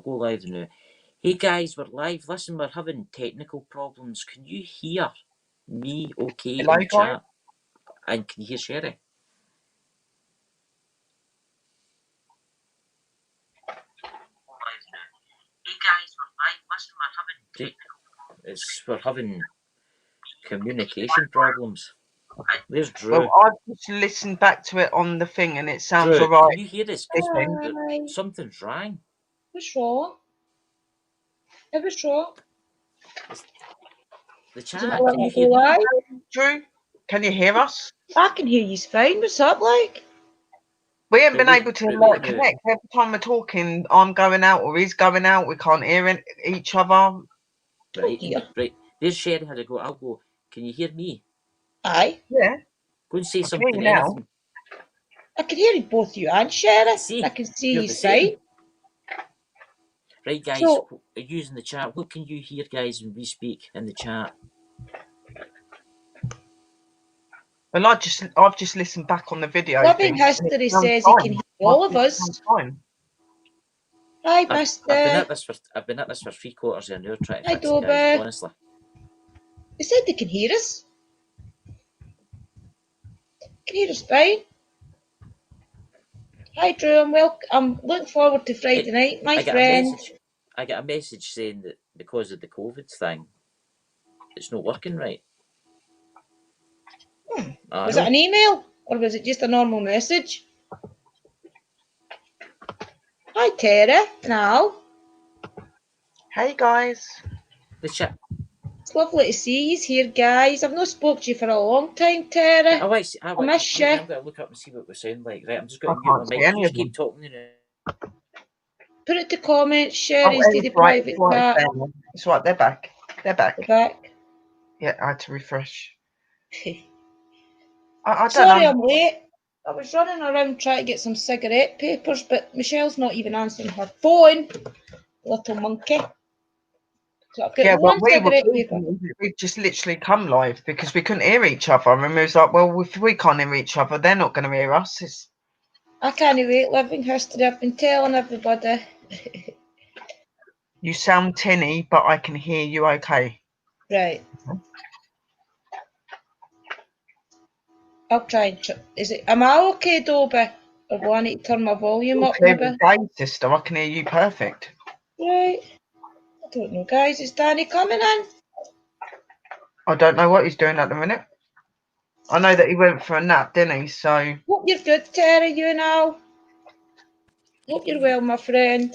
Go live now. Hey guys, we're live. Listen, we're having technical problems. Can you hear me okay Hello, in the guys. chat? And can you hear Sherry? Hey guys, we're live. Listen, we're having communication problems. Where's Drew? Well, I've just listened back to it on the thing and it sounds Drew, alright. can you hear this? Hi. Something's wrong. What's wrong? What's wrong? The Is it chat. not Can you letting me hear go me? live? Drew, can you hear us? I can hear you fine. What's up, like? We haven't Right, been able to wait, connect. Every time we're talking, I'm going out or he's going out. We can't hear each other. Right, dear. right. There's Sherry had to go. I'll go. Can you hear me? Aye. Yeah, Go and say I can something. hear you now. Anything. I can hear both you and Sherry. See, I can see you're you the same. fine. Right, guys, So, using the chat. What can you hear, guys, when we speak in the chat? Well, I've just listened back on the video. Loving thing, History says he can hear all of us. Hi, Mister. I've been at this for 3/4 of an hour trying to Hi, fix it, guys. Dober. Honestly, They said they can hear us. Can hear us fine. Hi, Drew. I'm looking forward to Friday night, my friend. I got a message saying that because of the COVID thing, it's not working right. Was it an email or was it just a normal message? Hi, Tara. Now. Hey, guys. The chat. It's lovely to see you here, guys. I've not spoke to you for a long time, Tara. I miss you. I'm going to look up and see what we sound like. Right, I'm just going to mute my mic. You just keep talking. Put it to comments, share instead of private chat. It's right, they're back. They're back. Yeah, I had to refresh. I Sorry don't know. I'm late. I was running around trying to get some cigarette papers, but Michelle's not even answering her phone. Little monkey. So I've got one cigarette paper. We just literally come live because we couldn't hear each other. And we was like, well, if we can't hear each other, they're not going to hear us. I can't wait. Living history. I've been telling everybody. You sound tinny, but I can hear you okay. Right. I'll try and am I okay, Dobie? Or do I need to turn my volume up, maybe? Sister, I can hear you perfect. Right. I don't know, guys. Is Danny coming in? I don't know what he's doing at the minute. I know that he went for a nap, didn't he? So. Hope you're good, Terry, you now. Hope you're well, my friend.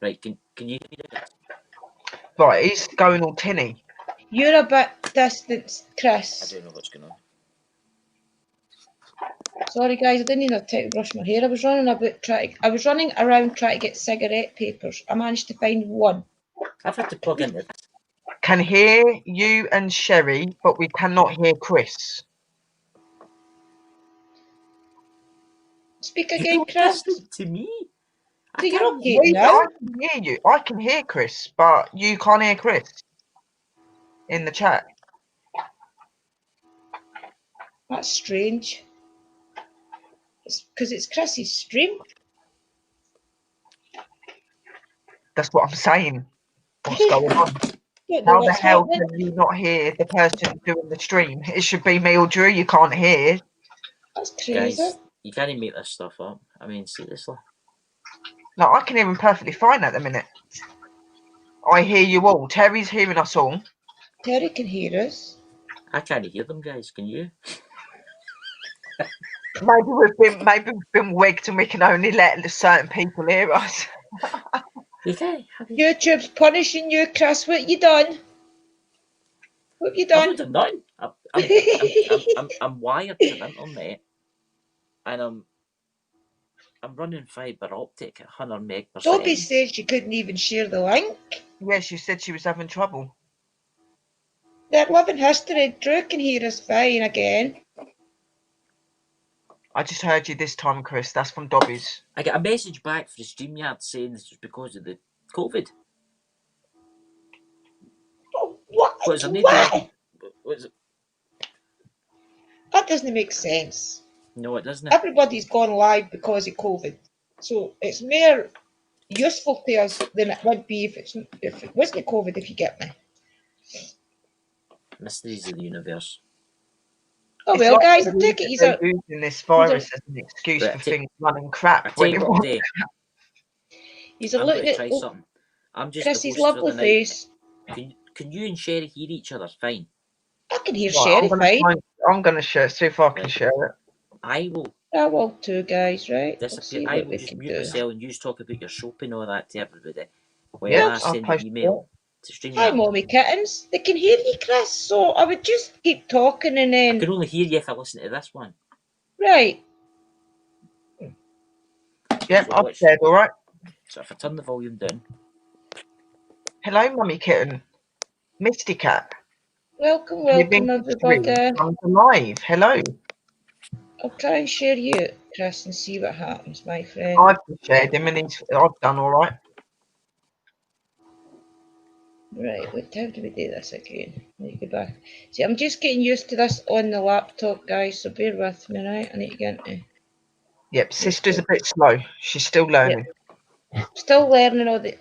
Right, can you hear it? Right, he's going all tinny. You're a bit distant, Chris. I don't know what's going on. Sorry, guys, I didn't even have time to brush my hair. I was running around trying to get cigarette papers. I managed to find one. I've had to plug in this. Can hear you and Sherry, but we cannot hear Chris. Speak again, Chris. To me. So you're okay now? I can hear you. I can hear Chris, but you can't hear Chris in the chat. That's strange. It's because it's Chris's stream. That's what I'm saying. What's going on? How the hell can you not hear the person doing the stream? It should be me or Drew. You can't hear. That's crazy. Guys, you can't make this stuff up. I mean, seriously. No, I can hear him perfectly fine at the minute. I hear you all. Terry's hearing us all. Terry can hear us. I can't hear them, guys. Can you? Maybe we've been wigged and we can only let certain people hear us. Okay. YouTube's punishing you, Chris. What you done? What have you done? I've not done nothing. I'm wired to the internet, and I'm running fibre optic at 100 meg per second. Dobie said she couldn't even share the link. Yeah, she said she was having trouble. That Living History, Drew can hear us fine again. I just heard you this time, Chris. That's from Dobby's. I got a message back from StreamYard saying this was because of the COVID. Oh, what? What is What? What is it? That doesn't make sense. No, it doesn't. Everybody's gone live because of COVID. So it's more useful to us than it would be if it wasn't COVID, if you get me. Mysteries of the universe. Oh, It's well, like guys, I take it they're using this virus as an excuse Right, for things running crap. I tell When you it what, was. Dave, he's I'm looking going to at try something. I'm just Chrissy's the host for lovely the night. face. Can you and Sherry hear each other fine? I can hear Right, Sherry fine. I'm gonna share. See if I can Right. share it. I will I will too, guys, right? We'll disappear. see I what will we just can mute do. myself and you talk about your soap and all that to everybody. While Yeah, I I'll send an post email to Hi, StreamYard. Mommy Kittens. They can hear you, Chris, so I would just keep talking and I then... can only hear you if I listen to this one. Right. Yeah, So I've watch. shared. All right. So if I turn the volume down. Hello, Mummy Kitten. Misty Cat. Welcome, Living everybody. I'm alive. Hello. I'll try and share you, Chris, and see what happens, my friend. I've shared him and I've done all right. Right, how do we do this again? Let me go back. See, I'm just getting used to this on the laptop, guys, so bear with me, right? I need to get into... Yep, sister's a bit slow. She's still learning. Still learning all the...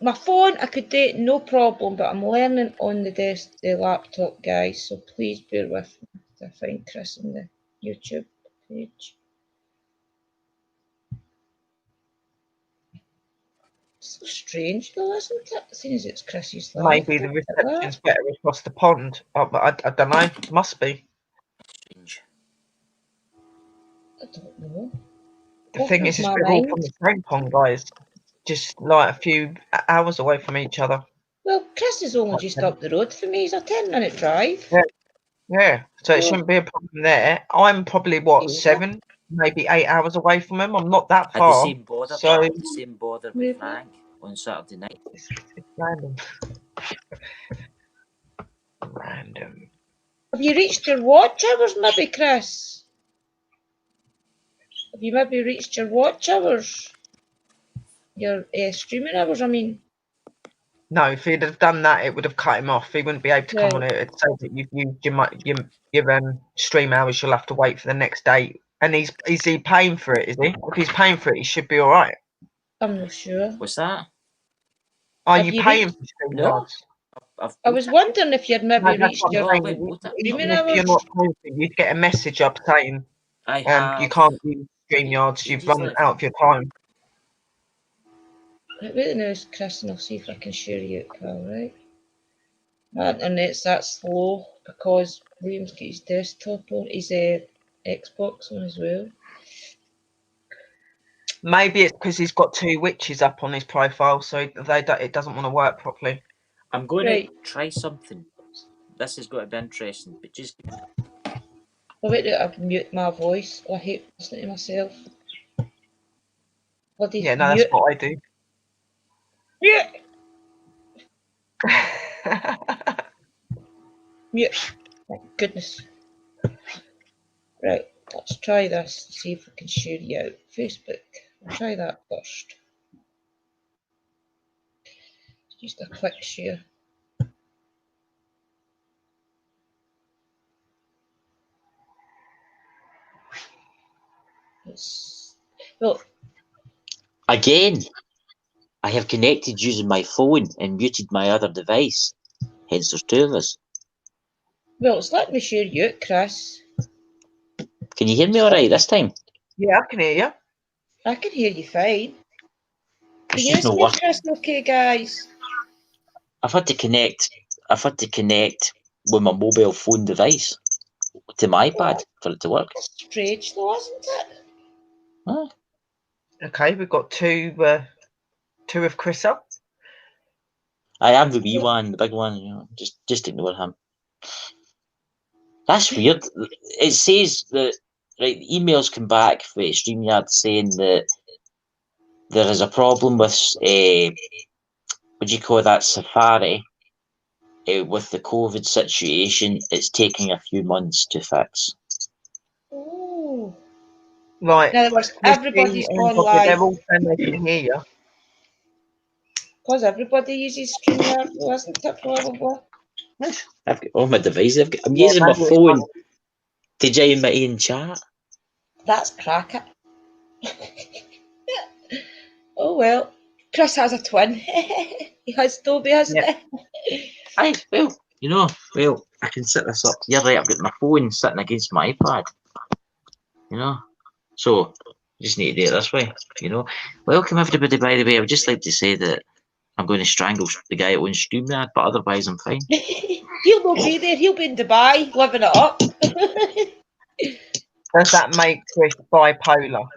my phone, I could do it no problem, but I'm learning on the laptop, guys, so please bear with me to find Chris on the YouTube page. So strange though, isn't it? Seeing as it's Chris's life. Maybe the reception's better across the pond. I don't know. Must be. Strange. I don't know. The thing is we're all from the same pond, guys. Just like a few hours away from each other. Well, Chris is only just up the road from me. He's a 10-minute drive. Yeah. So it shouldn't be a problem there. I'm probably, 7, maybe 8 hours away from him. I'm not that I had far. the same bother with Frank on Saturday night. It's random. Random. Have you reached your watch hours, maybe, Chris? Have you maybe reached your watch hours? Your streaming hours, I mean. No, if he'd have done that, it would have cut him off. He wouldn't be able to come on it. It'd say that you've used your stream hours. You'll have to wait for the next day. And is he paying for it? Is he? If he's paying for it, he should be all right. I'm not sure. What's that? Are you paying for stream hours? I was wondering if you'd maybe reached your streaming hours. If you're not paying for it, you'd get a message up saying you can't use StreamYards. You've run out of your time. Wait a minute, Chris, and I'll see if I can share you, pal, right? My internet's that slow because William's got his desktop on, his Xbox on as well. Maybe it's because he's got 2 witches up on his profile, so it doesn't want to work properly. I'm going to try something. This is going to be interesting, but just... Oh, wait, I've mute my voice. Oh, I hate listening to myself. Yeah, no, that's what I do. Mute! Mute. Thank goodness. Right, let's try this. See if we can share you out. Facebook. I'll try that first. Just a quick share. Well, again, I have connected using my phone and muted my other device. Hence, there's 2 of us. Well, it's letting me share you, Chris. Can you hear me all right this time? Yeah, I can hear you. I can hear you fine. Can you hear me, Chris? Okay, guys. I've had to connect with my mobile phone device to my iPad for it to work. That's strange, though, isn't it? Huh? Okay, we've got 2 of Chris up. I am the wee one, the big one. You know, just ignore him. That's weird. It says that emails come back from StreamYard saying that there is a problem with what do you call that, Safari, with the COVID situation. It's taking a few months to fix. Oh. Right. In other words, everybody's gone live. They're all saying they can hear you. Because everybody uses StreamYard, isn't it, probably? Yes. I've got all my devices. I'm using my phone to join my own chat. That's cracker. Oh well. Chris has a twin. He has Toby, hasn't he? Aye, well, I can set this up. You're right, I've got my phone sitting against my iPad. So just need to do it this way. Welcome everybody. By the way, I would just like to say that I'm going to strangle the guy that owns StreamYard, but otherwise I'm fine. He'll not be there. He'll be in Dubai, living it up. Does that make Chris bipolar?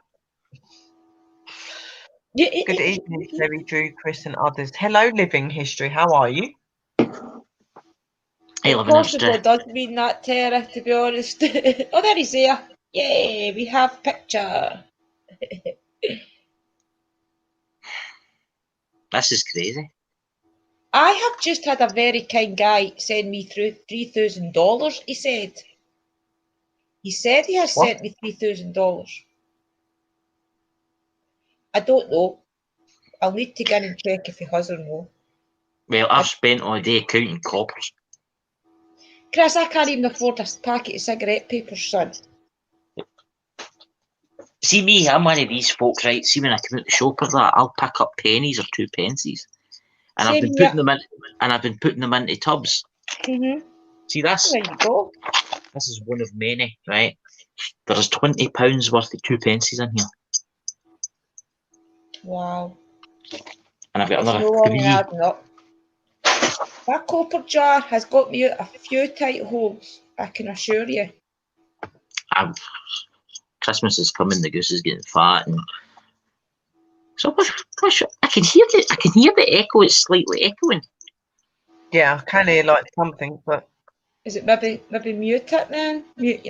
Good evening, Terry, Drew, Chris, and others. Hello, Living History. How are you? Hey, It Living possibly History. does mean that, Tara, to be honest. Oh, there he's there. Yay, we have picture. This is crazy. I have just had a very kind guy send me through $3,000, he said. He said he has sent me $3,000. I don't know. I'll need to go in and check if he has or no. Well, I've spent all day counting coppers. Chris, I can't even afford a packet of cigarette papers, son. See me, I'm one of these folk, right? See, when I come out the shop or that, I'll pick up pennies or 2 pences. And I've been putting them into tubs. Mm-hmm. See this? There you go. This is one of many, right? There is £20 worth of 2 pences in here. Wow. And I've got It's another no long 3. adding up. That copper jar has got me out a few tight holes, I can assure you. Christmas is coming, the goose is getting fat, and so I can hear the echo. It's slightly echoing. Yeah, I can hear like something, but Is it maybe mute it then? Mute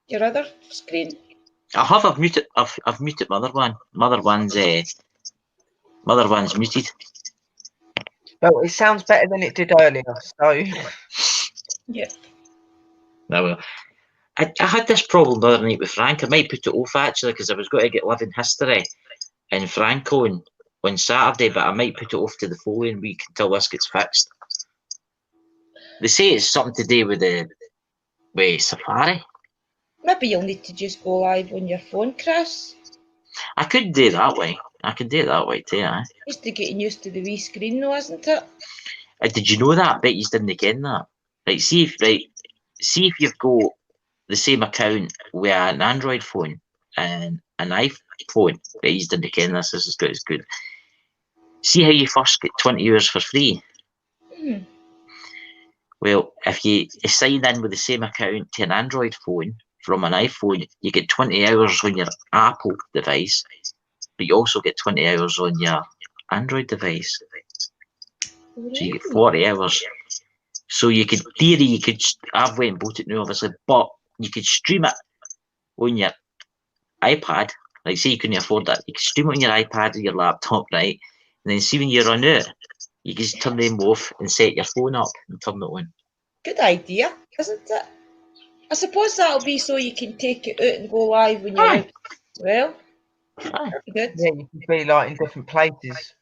your other screen. I've muted my other one. Mother one's muted. well, it sounds better than it did earlier. So Yeah. No, well, I had this problem the other night with Frank. I might put it off actually because I was going to get Living History and Franco on Saturday, but I might put it off to the following week until this gets fixed. They say it's something to do with Safari. Maybe you'll need to just go live on your phone, Chris. I could do it that way. I could do it that way too. Just to getting used to the wee screen, though, isn't it? Did you know that? I bet you didn't ken that. Right, see if you've got the same account with an Android phone and an iPhone. Right, you didn't ken this. This is good. It's good. See how you first get 20 hours for free. Hmm. Well, if you sign in with the same account to an Android phone from an iPhone, you get 20 hours on your Apple device, but you also get 20 hours on your Android device. So you get 40 hours. So you could, I've went and bought it now, obviously, but you could stream it on your iPad. Like, say you couldn't afford that, you could stream it on your iPad or your laptop, right? And then see when you run out, you can just turn them off and set your phone up and turn it on. Good idea, isn't it? I suppose that'll be so you can take it out and go live when you're out as well. That'd be good. yeah, you can be like in different places.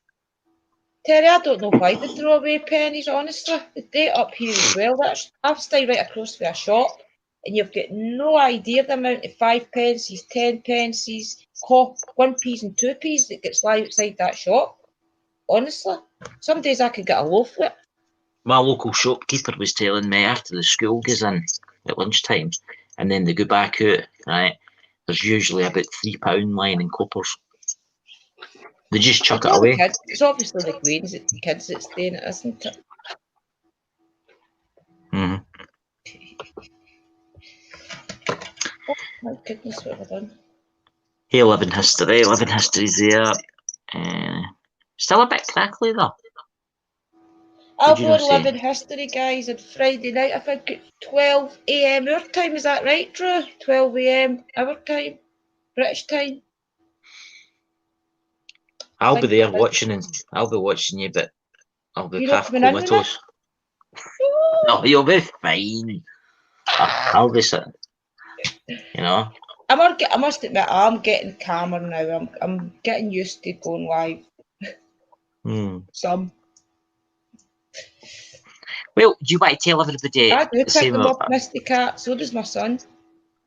Terry, I don't know why they throw away pennies, honestly. They do it up here as well. I've stayed right across from a shop, and you've got no idea the amount of 5 pences, 10 pences, 1p's and 2p's that gets live outside that shop. Honestly, some days I could get a loaf with it. My local shopkeeper was telling me after the school goes in at lunchtime and then they go back out, right? There's usually about £3 lying in coppers. They just chuck it away. It's obviously the kids that's doing it, isn't it? Mm-hmm. Oh my goodness, what have I done? Hey, Living History. Living History's there. Still a bit crackly though. I'll go on Living History, guys, on Friday night. I think it's 12 a.m. our time. Is that right, Drew? 12 a.m. our time, British time. I'll be there watching, and I'll be watching you, but I'll be half comatose. No, you'll be fine. I'll be sitting. You know. I must admit, I'm getting calmer now. I'm getting used to going live. Some. Well, do you want to tell everybody? I do pick them up, Misty Cat. So does my son.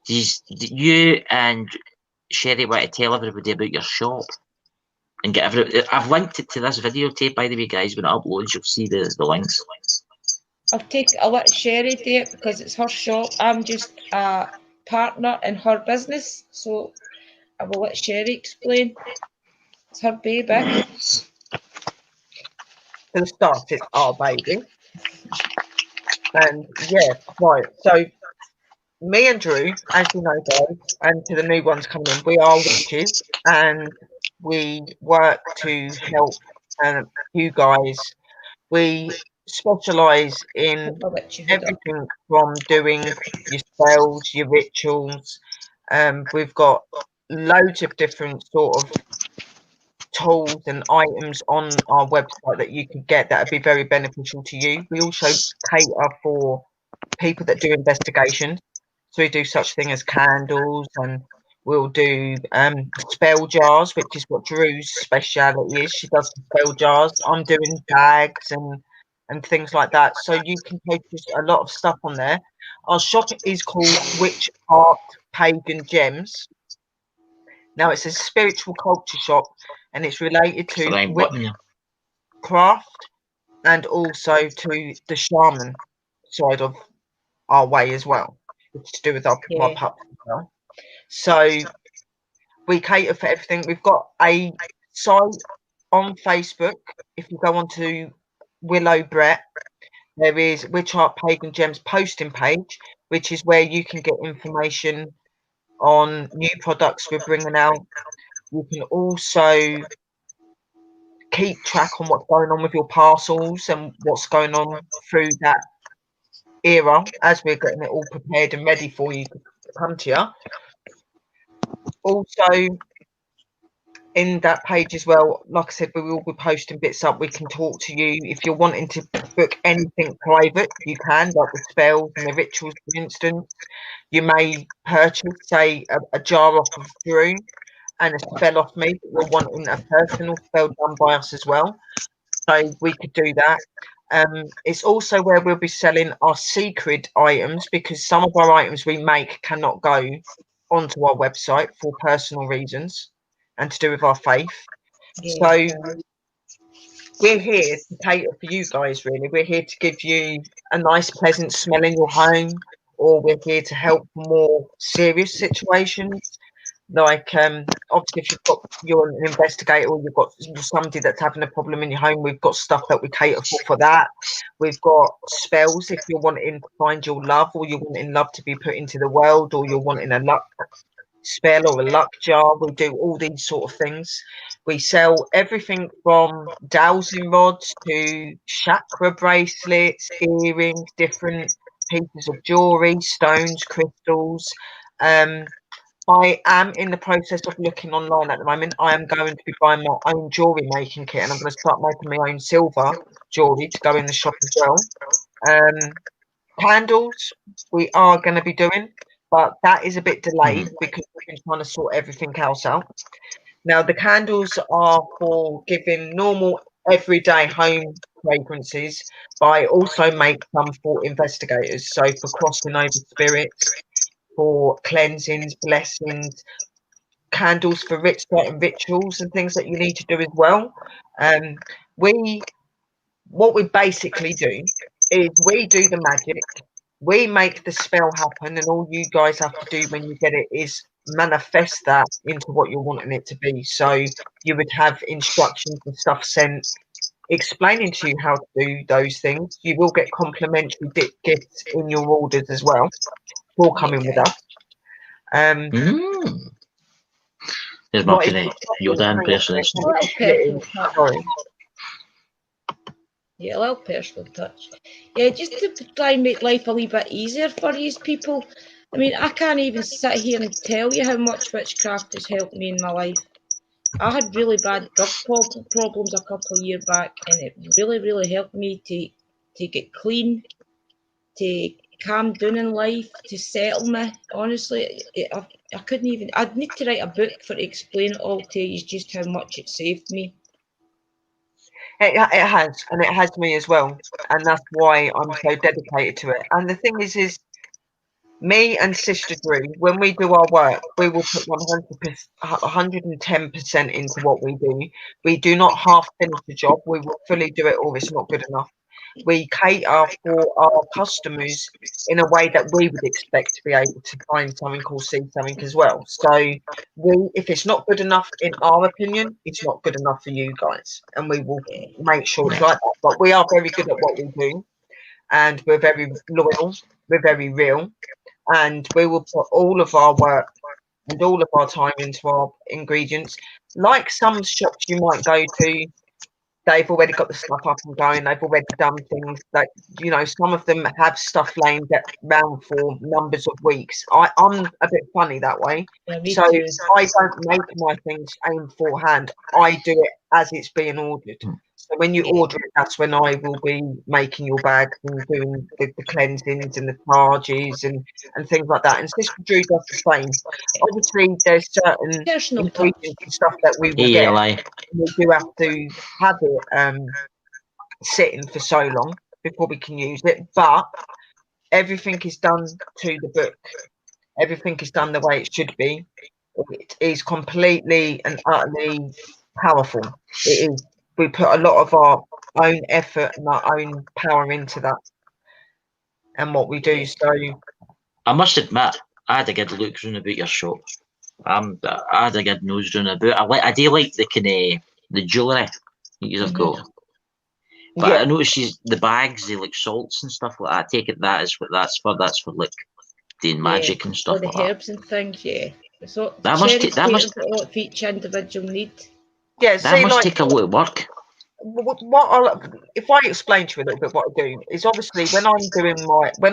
You and Sherry, want to tell everybody about your shop and get I've linked it to this videotape, by the way, guys. When it uploads, you'll see the links. I'll let Sherry do it because it's her shop. I'm just a partner in her business, so I will let Sherry explain. It's her baby. For the start, it's our baby. And yeah, right. So me and Drew, as you know, guys, and to the new ones coming in, we are witches and we work to help you guys. We specialise in Put my witchy hood up. everything from doing your spells, your rituals. We've got loads of different sort of tools and items on our website that you can get that would be very beneficial to you. We also cater for people that do investigations. So we do such thing as candles, and we'll do spell jars, which is what Drew's speciality is. She does spell jars. I'm doing bags and things like that. So you can purchase a lot of stuff on there. Our shop is called Witch Art Pagan Gems. Now it's a spiritual culture shop, and it's related to witchcraft and also to the shaman side of our way as well, which is to do with my pups as well. So we cater for everything. We've got a site on Facebook. If you go onto Willow Brett, there is Witch Art Pagan Gems posting page, which is where you can get information on new products we're bringing out. You can also keep track on what's going on with your parcels and what's going on through that era as we're getting it all prepared and ready for you to come to you. Also, in that page as well, like I said, we will be posting bits up. We can talk to you if you're wanting to book anything private. You can, like the spells and the rituals, for instance. You may purchase, say, a jar off of Drew and a spell off me, but you're wanting a personal spell done by us as well. So we could do that. It's also where we'll be selling our secret items, because some of our items we make cannot go onto our website for personal reasons and to do with our faith. So we're here to cater for you guys, really. We're here to give you a nice, pleasant smell in your home, or we're here to help more serious situations. Like, obviously, if you're an investigator or you're somebody that's having a problem in your home, we've got stuff that we cater for that. We've got spells if you're wanting to find your love, or you're wanting love to be put into the world, or you're wanting a luck spell or a luck jar. We do all these sort of things. We sell everything from dowsing rods to chakra bracelets, earrings, different pieces of jewelry, stones, crystals. I am in the process of looking online at the moment. I am going to be buying my own jewellery making kit, and I'm going to start making my own silver jewellery to go in the shop as well. Candles we are going to be doing, but that is a bit delayed because we've been trying to sort everything else out. Now, the candles are for giving normal, everyday home fragrances, but I also make some for investigators. So for crossing over spirits, for cleansings, blessings, candles for certain rituals and things that you need to do as well. What we basically do is we do the magic, we make the spell happen, and all you guys have to do when you get it is manifest that into what you're wanting it to be. So you would have instructions and stuff sent explaining to you how to do those things. You will get complimentary gifts in your orders as well for coming with us. There's my kind of Yoda impersonation. Sorry. Yeah, a little personal touch. Yeah, just to try and make life a wee bit easier for these people. I mean, I can't even sit here and tell you how much witchcraft has helped me in my life. I had really bad drug problems a couple of years back, and it really, really helped me to get clean, to calm down in life, to settle me. Honestly, I couldn't even. I'd need to write a book to explain it all to you, just how much it saved me. It has, and it has me as well, and that's why I'm so dedicated to it. And the thing is Me and Sister Drew, when we do our work, we will put 110% into what we do. We do not half finish the job. We will fully do it, or it's not good enough. We cater for our customers in a way that we would expect to be able to find something or see something as well. So if it's not good enough, in our opinion, it's not good enough for you guys, and we will make sure it's like that. But we are very good at what we do, and we're very loyal. We're very real, and we will put all of our work and all of our time into our ingredients. Like some shops you might go to, they've already got the stuff up and going. They've already done things that, some of them have stuff laying around for numbers of weeks. I'm a bit funny that way. Yeah, me So too. I don't make my things aim beforehand. I do it as it's being ordered. So when you order it, that's when I will be making your bags and doing the cleansings and the charges and things like that. And Sister Drew does the same. Obviously, there's certain Personal touch. ingredients and stuff that we will Hey, get. Eli. We do have to have it sitting for so long before we can use it, but everything is done to the book. Everything is done the way it should be. It is completely and utterly powerful. It is. We put a lot of our own effort and our own power into that and what we do. So I must admit, I had a good look round about your shop. I had a good nose round about. I do like the kind of the jewellery that you've got. But I noticed the bags, they like salts and stuff like that. I take it that is what that's for. That's for like doing magic and stuff all the like that. herbs and things, So That must take for each individual need. Yeah, that must take a lot of work. If I explain to you a little bit what I do is obviously when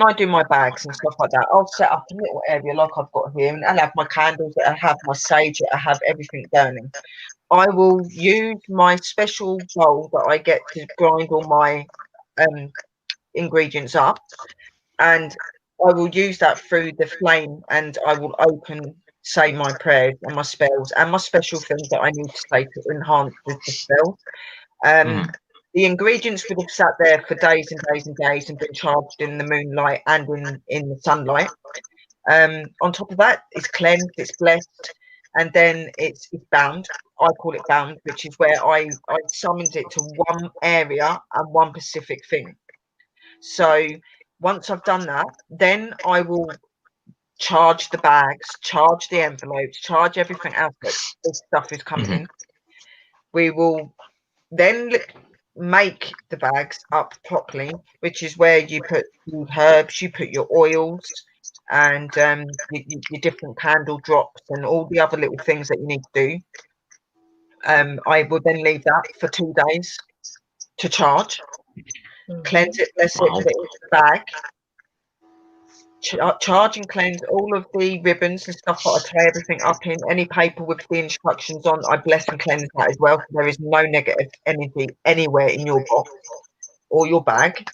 I do my bags and stuff like that, I'll set up a little area like I've got here, and I'll have my candles, I have my sage, I have everything burning. I will use my special bowl that I get to grind all my ingredients up, and I will use that through the flame, and I will say my prayers and my spells and my special things that I need to say to enhance the spell. The ingredients would have sat there for days and days and days and been charged in the moonlight and in the sunlight. On top of that, it's cleansed, it's blessed, and then it's bound. I call it bound, which is where I summons it to one area and one specific thing. So once I've done that, then I will charge the bags, charge the envelopes, charge everything else that this stuff is coming in. We will then make the bags up properly, which is where you put your herbs, you put your oils, and your different candle drops and all the other little things that you need to do. I will then leave that for 2 days to charge, cleanse it, bless it, put it into the bag, charge and cleanse all of the ribbons and stuff that I tie everything up in. Any paper with the instructions on, I bless and cleanse that as well. So there is no negative energy anywhere in your box or your bag.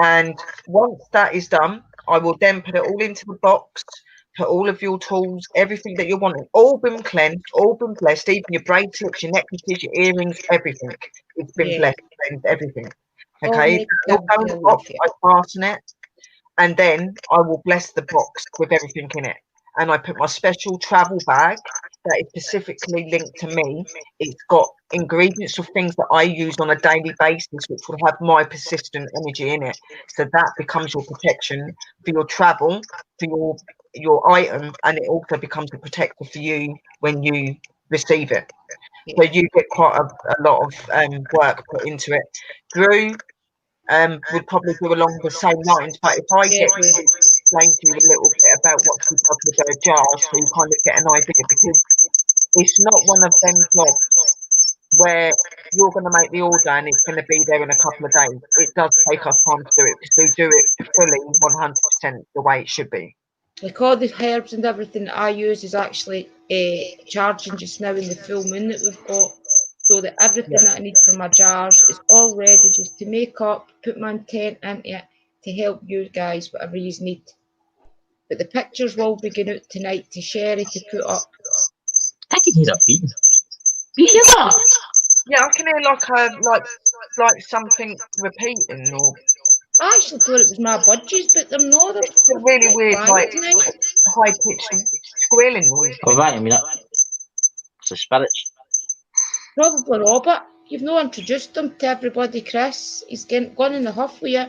And once that is done, I will then put it all into the box, put all of your tools, everything that you're wanting, all been cleansed, all been blessed, even your bracelets, your necklaces, your earrings, everything. It's been blessed, cleansed, everything. Okay, it'll go in the box, I fasten it, and then I will bless the box with everything in it. And I put my special travel bag that is specifically linked to me. It's got ingredients of things that I use on a daily basis, which will have my persistent energy in it. So that becomes your protection for your travel, for your item, and it also becomes a protector for you when you receive it. So you get quite a lot of work put into it. Drew would probably do along the same lines, but if I get to explain to you a little bit about what she does with her jars, so you kind of get an idea, because it's not one of them jobs where you're going to make the order and it's going to be there in a couple of days. It does take us time to do it because we do it fully 100% the way it should be. Like all the herbs and everything that I use is actually charging just now in the full moon that we've got. So that everything that I need for my jars is all ready just to make up, put my intent into it to help you guys, whatever you need. But the pictures will be going out tonight to Sherry to put up. I can hear a beat. You hear that? Yeah, I can hear like something repeating or. I actually thought it was my budgies, but they're not. They're It's a really weird, like, tonight. high-pitched squealing noise. Oh, right, I mean, it's the spirits. Probably Robert. You've not introduced him to everybody, Chris. He's gone in the huff with you.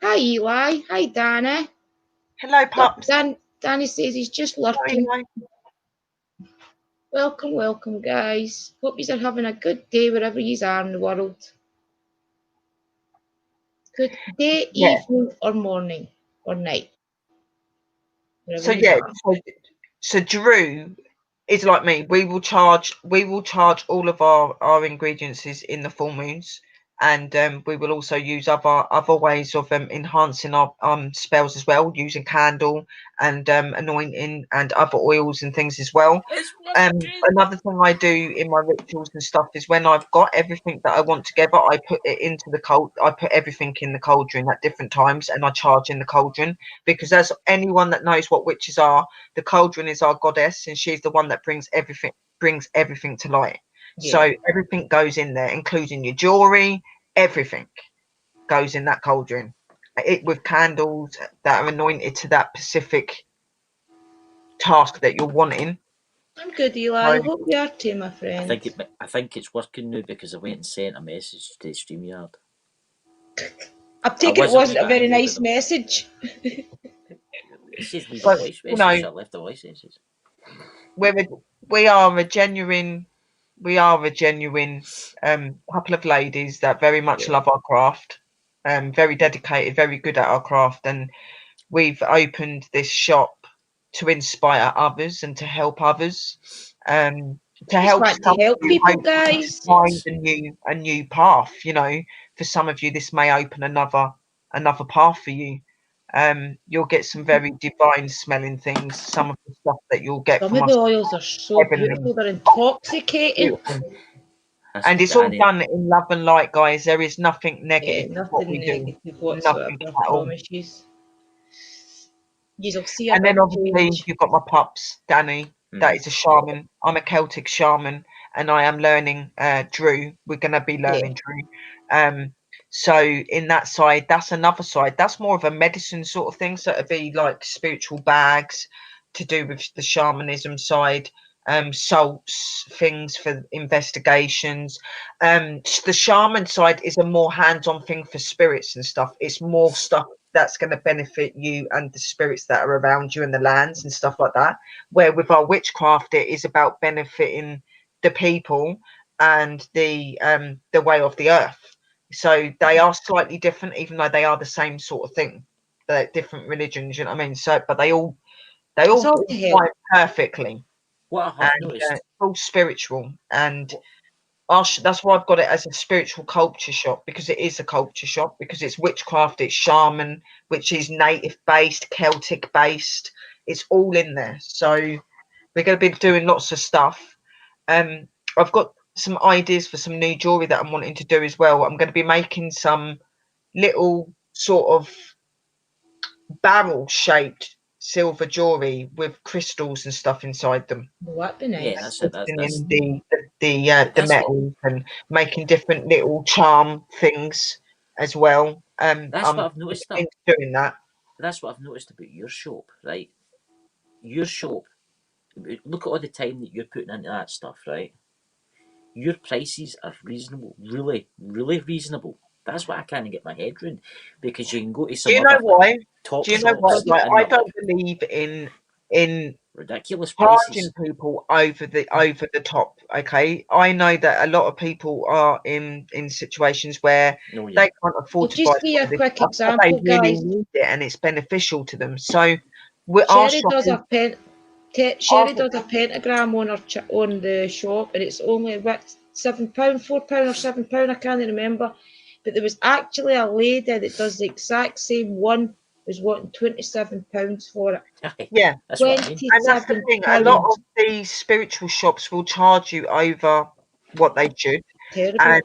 Hi, Eli. Hi, Danny. Hello, pups. Danny says he's just Hello, lurking. Eli. Welcome, guys. Hope you are having a good day wherever you are in the world. Good day, evening, or morning, or night. So yeah, so Drew is like me. We will charge all of our ingredients in the full moons, and we will also use other ways of enhancing our spells as well, using candle and anointing and other oils and things as well. Another thing I do in my rituals and stuff is when I've got everything that I want together, I put it into the I put everything in the cauldron at different times, and I charge in the cauldron, because as anyone that knows what witches are, the cauldron is our goddess, and she's the one that brings everything to light. Yeah. So everything goes in there, including your jewelry. Everything goes in that cauldron. It with candles that are anointed to that specific task that you're wanting. I'm good, Eli. I hope you are too, my friend. I think it's working now because I went and sent a message to StreamYard. I'm taking it wasn't a very nice message. It says leave a voice message. I left a voice message. We are a genuine couple of ladies that very much love our craft, very dedicated, very good at our craft, and we've opened this shop to inspire others and to help others, to help people, guys, find a new path. You know, for some of you, this may open another path for you. You'll get some very divine smelling things. Some of the stuff that you'll get from the oils are so beautiful. They're intoxicating. And it's all done in love and light, guys. There is nothing negative. Nothing negative whatsoever. Nothing I promise you. You'll see. And then obviously you've got my pups, Danny. That is a shaman. I'm a Celtic shaman, and I am learning Drew. We're going to be learning Drew. So in that side, that's another side. That's more of a medicine sort of thing. So it'd be like spiritual bags to do with the shamanism side, salts, things for investigations. The shaman side is a more hands-on thing for spirits and stuff. It's more stuff that's going to benefit you and the spirits that are around you and the lands and stuff like that. Where with our witchcraft, it is about benefiting the people and the way of the earth. So they are slightly different, even though they are the same sort of thing. They're different religions, you know what I mean? So, but they all combine perfectly. What I have noticed, it's all spiritual, and that's why I've got it as a spiritual culture shop, because it is a culture shop, because it's witchcraft, it's shaman, which is native based, Celtic based. It's all in there. So we're going to be doing lots of stuff. I've got some ideas for some new jewelry that I'm wanting to do as well. I'm going to be making some little sort of barrel shaped silver jewelry with crystals and stuff inside them. Well, that'd be nice. Yeah, that's the metals and making different little charm things as well. That's what I've noticed. Doing that. That's what I've noticed about your shop, right? Your shop. Look at all the time that you're putting into that stuff, right? Your prices are reasonable, really, really reasonable. That's what I can't get my head around, because you can go to some. Do you know why? Top Do you know what? Like, I don't believe in ridiculous charging people over the top. Okay, I know that a lot of people are in situations where they can't afford to buy. Just be a quick example, they really guys. need it, and it's beneficial to them. So, Sherry does a pentagram on the shop, and it's only £7, £4 or £7. I can't remember. But there was actually a lady that does the exact same one, was wanting £27 for it. Yeah, that's what I mean. And that's the thing. A lot of these spiritual shops will charge you over what they should. Terrible. And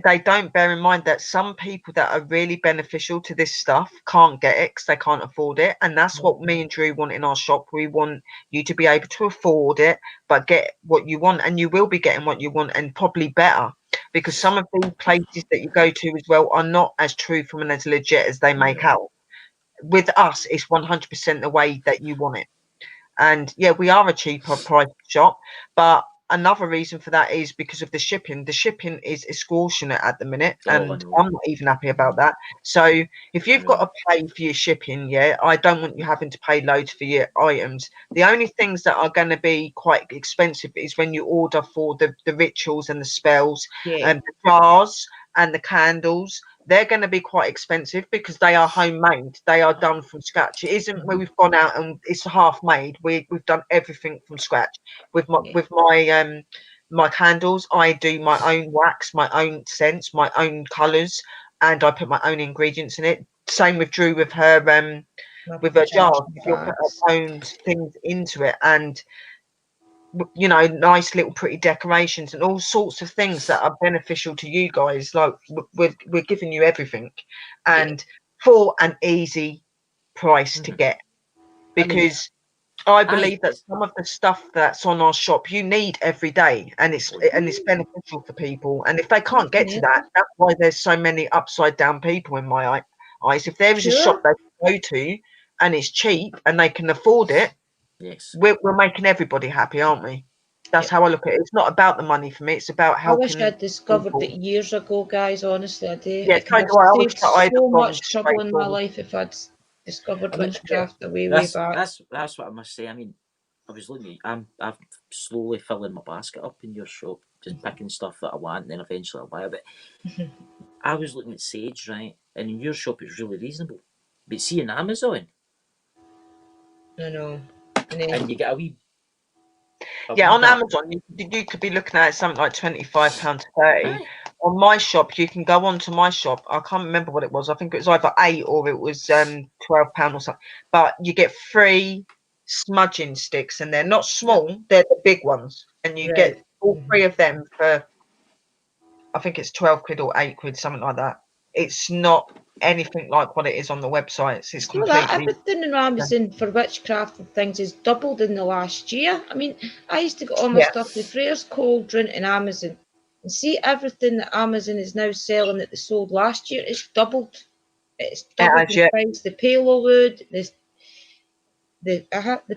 they don't bear in mind that some people that are really beneficial to this stuff can't get it because they can't afford it. And that's what me and Drew want in our shop. We want you to be able to afford it, but get what you want, and you will be getting what you want, and probably better. because some of these places that you go to as well are not as truthful and as legit as they make out. With us, it's 100% the way that you want it. And yeah, we are a cheaper price shop, but another reason for that is because of the shipping. The shipping is extortionate at the minute, and I'm not even happy about that. So if you've got to pay for your shipping, yeah, I don't want you having to pay loads for your items. The only things that are going to be quite expensive is when you order for the rituals and the spells, and the jars and the candles. They're going to be quite expensive because they are homemade. They are done from scratch. It isn't where we've gone out and it's half made. We've done everything from scratch. With my my candles, I do my own wax, my own scents, my own colours, and I put my own ingredients in it. Same with Drew with her jars. She'll put her own things into it, and you know, nice little pretty decorations and all sorts of things that are beneficial to you guys. Like we're giving you everything, and for an easy price to get, because I believe that some of the stuff that's on our shop you need every day, and it's beneficial for people. And if they can't get to that, that's why there's so many upside down people in my eyes. If there is a shop they can go to and it's cheap and they can afford it, we're making everybody happy, aren't we? That's how I look at it. It's not about the money for me. It's about helping. I wish I'd discovered that years ago, guys. Honestly, I do. Yeah, it could have saved so much trouble in my life if I'd discovered witchcraft way back. That's what I must say. I mean, I was looking at I'm slowly filling my basket up in your shop, just picking stuff that I want, and then eventually I'll buy it. But I was looking at sage, right? And in your shop it's really reasonable. But see, in Amazon, I know. And you get a wee. On Amazon, you could be looking at something like £25.30. On my shop, you can go onto my shop. I can't remember what it was. I think it was either £8 or it was £12 or something. But you get free smudging sticks, and they're not small; they're the big ones, and you get all 3 of them for, I think it's 12 quid or 8 quid, something like that. It's not anything like what it is on the websites. It's completely. Everything in Amazon for witchcraft and things has doubled in the last year. I mean, I used to get all my stuff to Freya's Cauldron and Amazon, and see everything that Amazon is now selling that they sold last year. It's doubled. It's doubled in price. The palo wood, the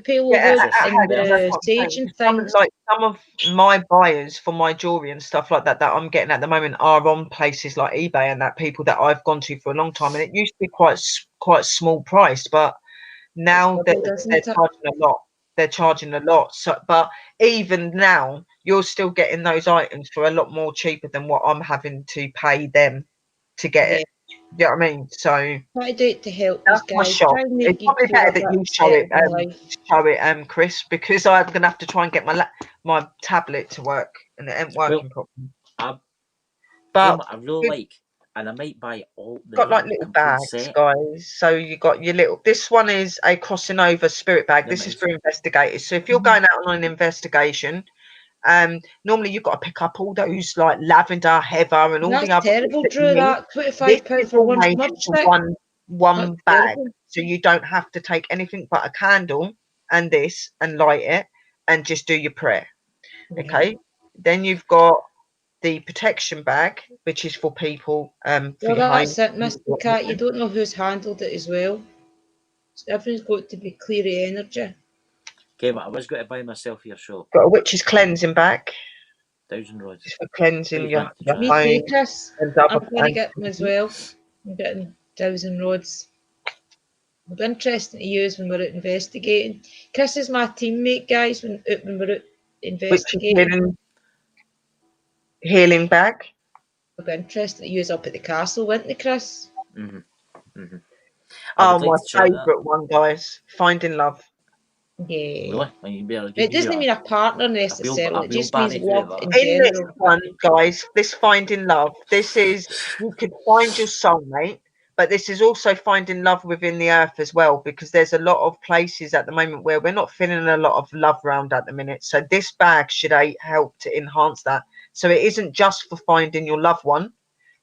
palo wood and the sage and things. Like some of my buyers for my jewelry and stuff like that I'm getting at the moment are on places like eBay and that, people that I've gone to for a long time, and it used to be quite small priced, but now they're charging a lot. They're charging a lot. So, but even now, you're still getting those items for a lot more cheaper than what I'm having to pay them to get it. You know what I mean? So try to do it to help these guys. It's probably better that you show it, Chris, because I'm gonna have to try and get my tablet to work, and it ain't working properly. But I really like, and I might buy all. Got like little bags, guys. So you got your little. This one is a crossing over spirit bag. This is for investigators. So if you're going out on an investigation, normally you've got to pick up all those like lavender, heather, and all the other. Terrible, Drew. That £25 for one bag, so you don't have to take anything but a candle and this, and light it, and just do your prayer. Okay. Then you've got the protection bag, which is for people. For your that's home. it, Mr. Cat. You don't know who's handled it as well. So everything's got to be clear energy. Okay, but I was going to buy myself your shop. Got a witch's cleansing bag. 1,000 rods. Just for cleansing your home. Me too, Chris. I'm going to get them as well. I'm getting 1,000 rods. It'll be interesting to use when we're out investigating. Chris is my teammate, guys, when we're out investigating. Healing bag. It'll be interesting to use up at the castle, won't it, Chris? Oh, my favourite one, guys. Finding love. Yeah. Really? It doesn't mean a partner necessarily. It just means love in general. This one, guys, this finding love. This is, you could find your soulmate, but this is also finding love within the earth as well, because there's a lot of places at the moment where we're not feeling a lot of love around at the minute. So this bag should help to enhance that. So it isn't just for finding your loved one.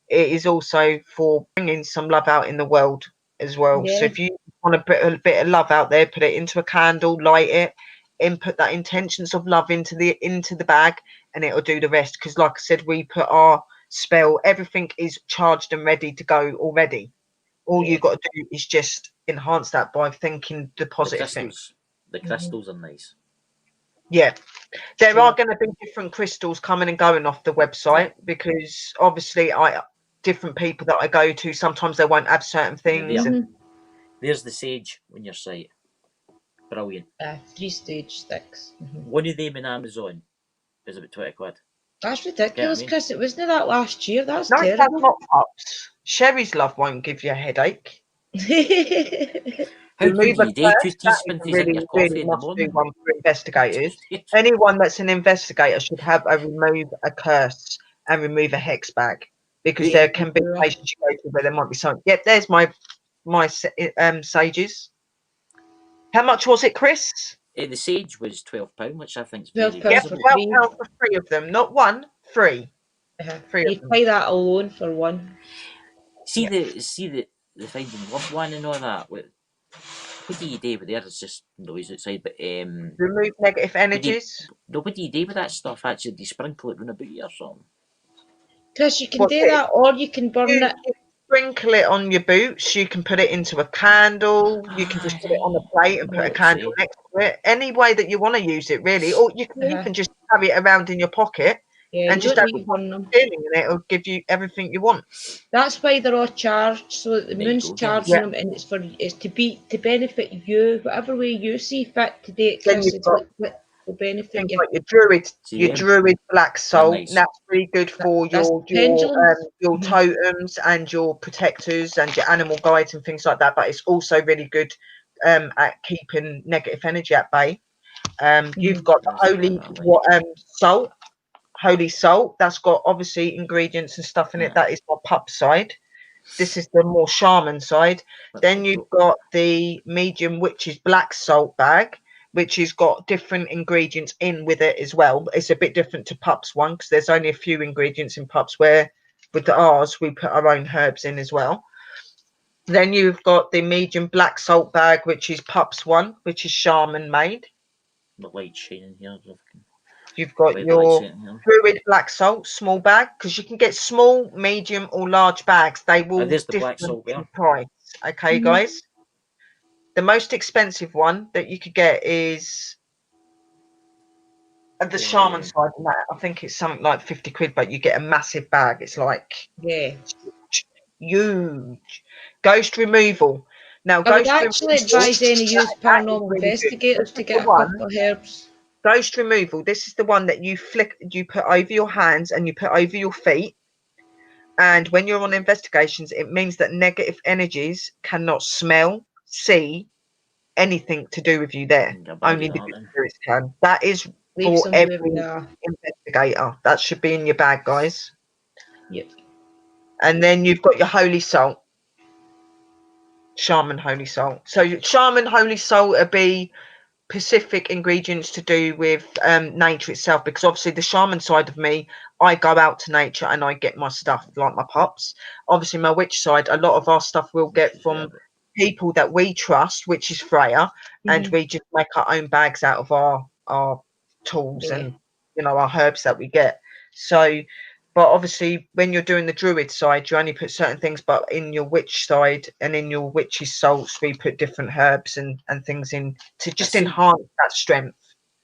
It is also for bringing some love out in the world as well. So if you want to put a bit of love out there, put it into a candle, light it, input that intentions of love into the bag, and it'll do the rest. Because like I said, we put our spell. Everything is charged and ready to go already. All Yeah. you got to do is just enhance that by thinking the positive thing. The crystals are nice. Yeah. There Sure. are going to be different crystals coming and going off the website because obviously different people that I go to, sometimes they won't have certain things. Yeah. And There's the sage on your site. Brilliant. 3-stage sticks. One of them in Amazon is about 20 quid. That's ridiculous, I mean? Chris. It wasn't that last year. That's no, that's terrible. not pups. Sherry's love won't give you a headache. How good Remove are a you do 2 curse, that is teaspoons in your coffee in the must do morning? one for investigators. Anyone that's an investigator should have a remove a curse and remove a hex bag, because Yeah, there can be yeah. places you go to where there might be something. Yep, there's my sages. How much was it, Chris? The sage was £12, which I think is £12 very Yep, for reasonable. £12 for 3 of them, not one, 3. 3 You of them. pay that alone for one. See the finding loved one and all that. What do you do with there? It's just noise outside, but Remove negative energies. what do you do with that stuff? Actually, do you sprinkle it round about you or something? Chris, you can What do it- that, or you can burn You it. sprinkle it on your boots. You can put it into a candle. You can just put it on a plate and put a candle next to it. Any way that you want to use it, really. Or you can even just carry it around in your pocket Yeah, and you just don't have need to burn them. feeling in it. It'll give you everything you want. That's why they're all charged. So that the There you moon's go, charging guys. them, and it's to benefit you, whatever way you see fit to do it, Then Chris. you've It's got like will benefit things you. like See your them? druid black They're soul. nice. That's really good for That's pendulums. your totems and your protectors and your animal guides and things like that. But it's also really good at keeping negative energy at bay. You've got the That's the one I like. salt, holy salt. That's got obviously ingredients and stuff in it. Yeah. That is my pup side. This is the more shaman side. Then you've got the medium witch's black salt bag, which has got different ingredients in with it as well. It's a bit different to pups one because there's only a few ingredients in pups, where with ours we put our own herbs in as well. Then you've got the medium black salt bag, which is pups one, which is shaman made. The light shining here. You've got your druid black salt small bag, because you can get small, medium, or large bags. They will there's the differ black salt there. in price. Okay, guys. The most expensive one that you could get is at the shaman side. And that, I think it's something like 50 quid, but you get a massive bag. It's like huge. Ghost removal. Now, I would ghost actually advise any use paranormal really investigators to get a couple of herbs. Ghost removal. This is the one that you put over your hands and you put over your feet. And when you're on investigations, it means that negative energies cannot smell, see anything to do with you there. Only the good spirits can. That is for every investigator. That should be in your bag, guys. Yep. And then you've got your holy salt. Shaman holy salt. So shaman holy salt would be specific ingredients to do with nature itself, because obviously the shaman side of me, I go out to nature and I get my stuff like my pups. Obviously my witch side, a lot of our stuff we'll get from people that we trust, which is Freya, and we just make our own bags out of our tools and our herbs that we get. So but obviously when you're doing the druid side, you only put certain things, but in your witch side and in your witch's salts, we put different herbs and things in to just enhance that strength.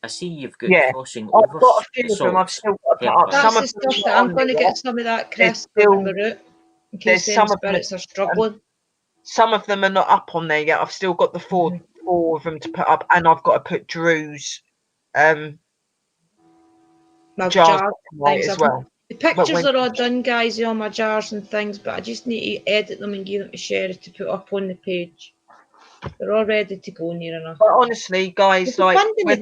I see you've got crossing over. I've got a few of them. I've still got to put up. That's some the of stuff that I'm going to get some of that, Chris, on the route, in case some spirits are struggling. Some of them are not up on there yet. I've still got the four of them to put up, and I've got to put Drew's jars as well. The pictures are all done, guys, on my jars and things, but I just need to edit them and give them to Sherry to put up on the page. They're all ready to go near enough. But honestly, guys, like when we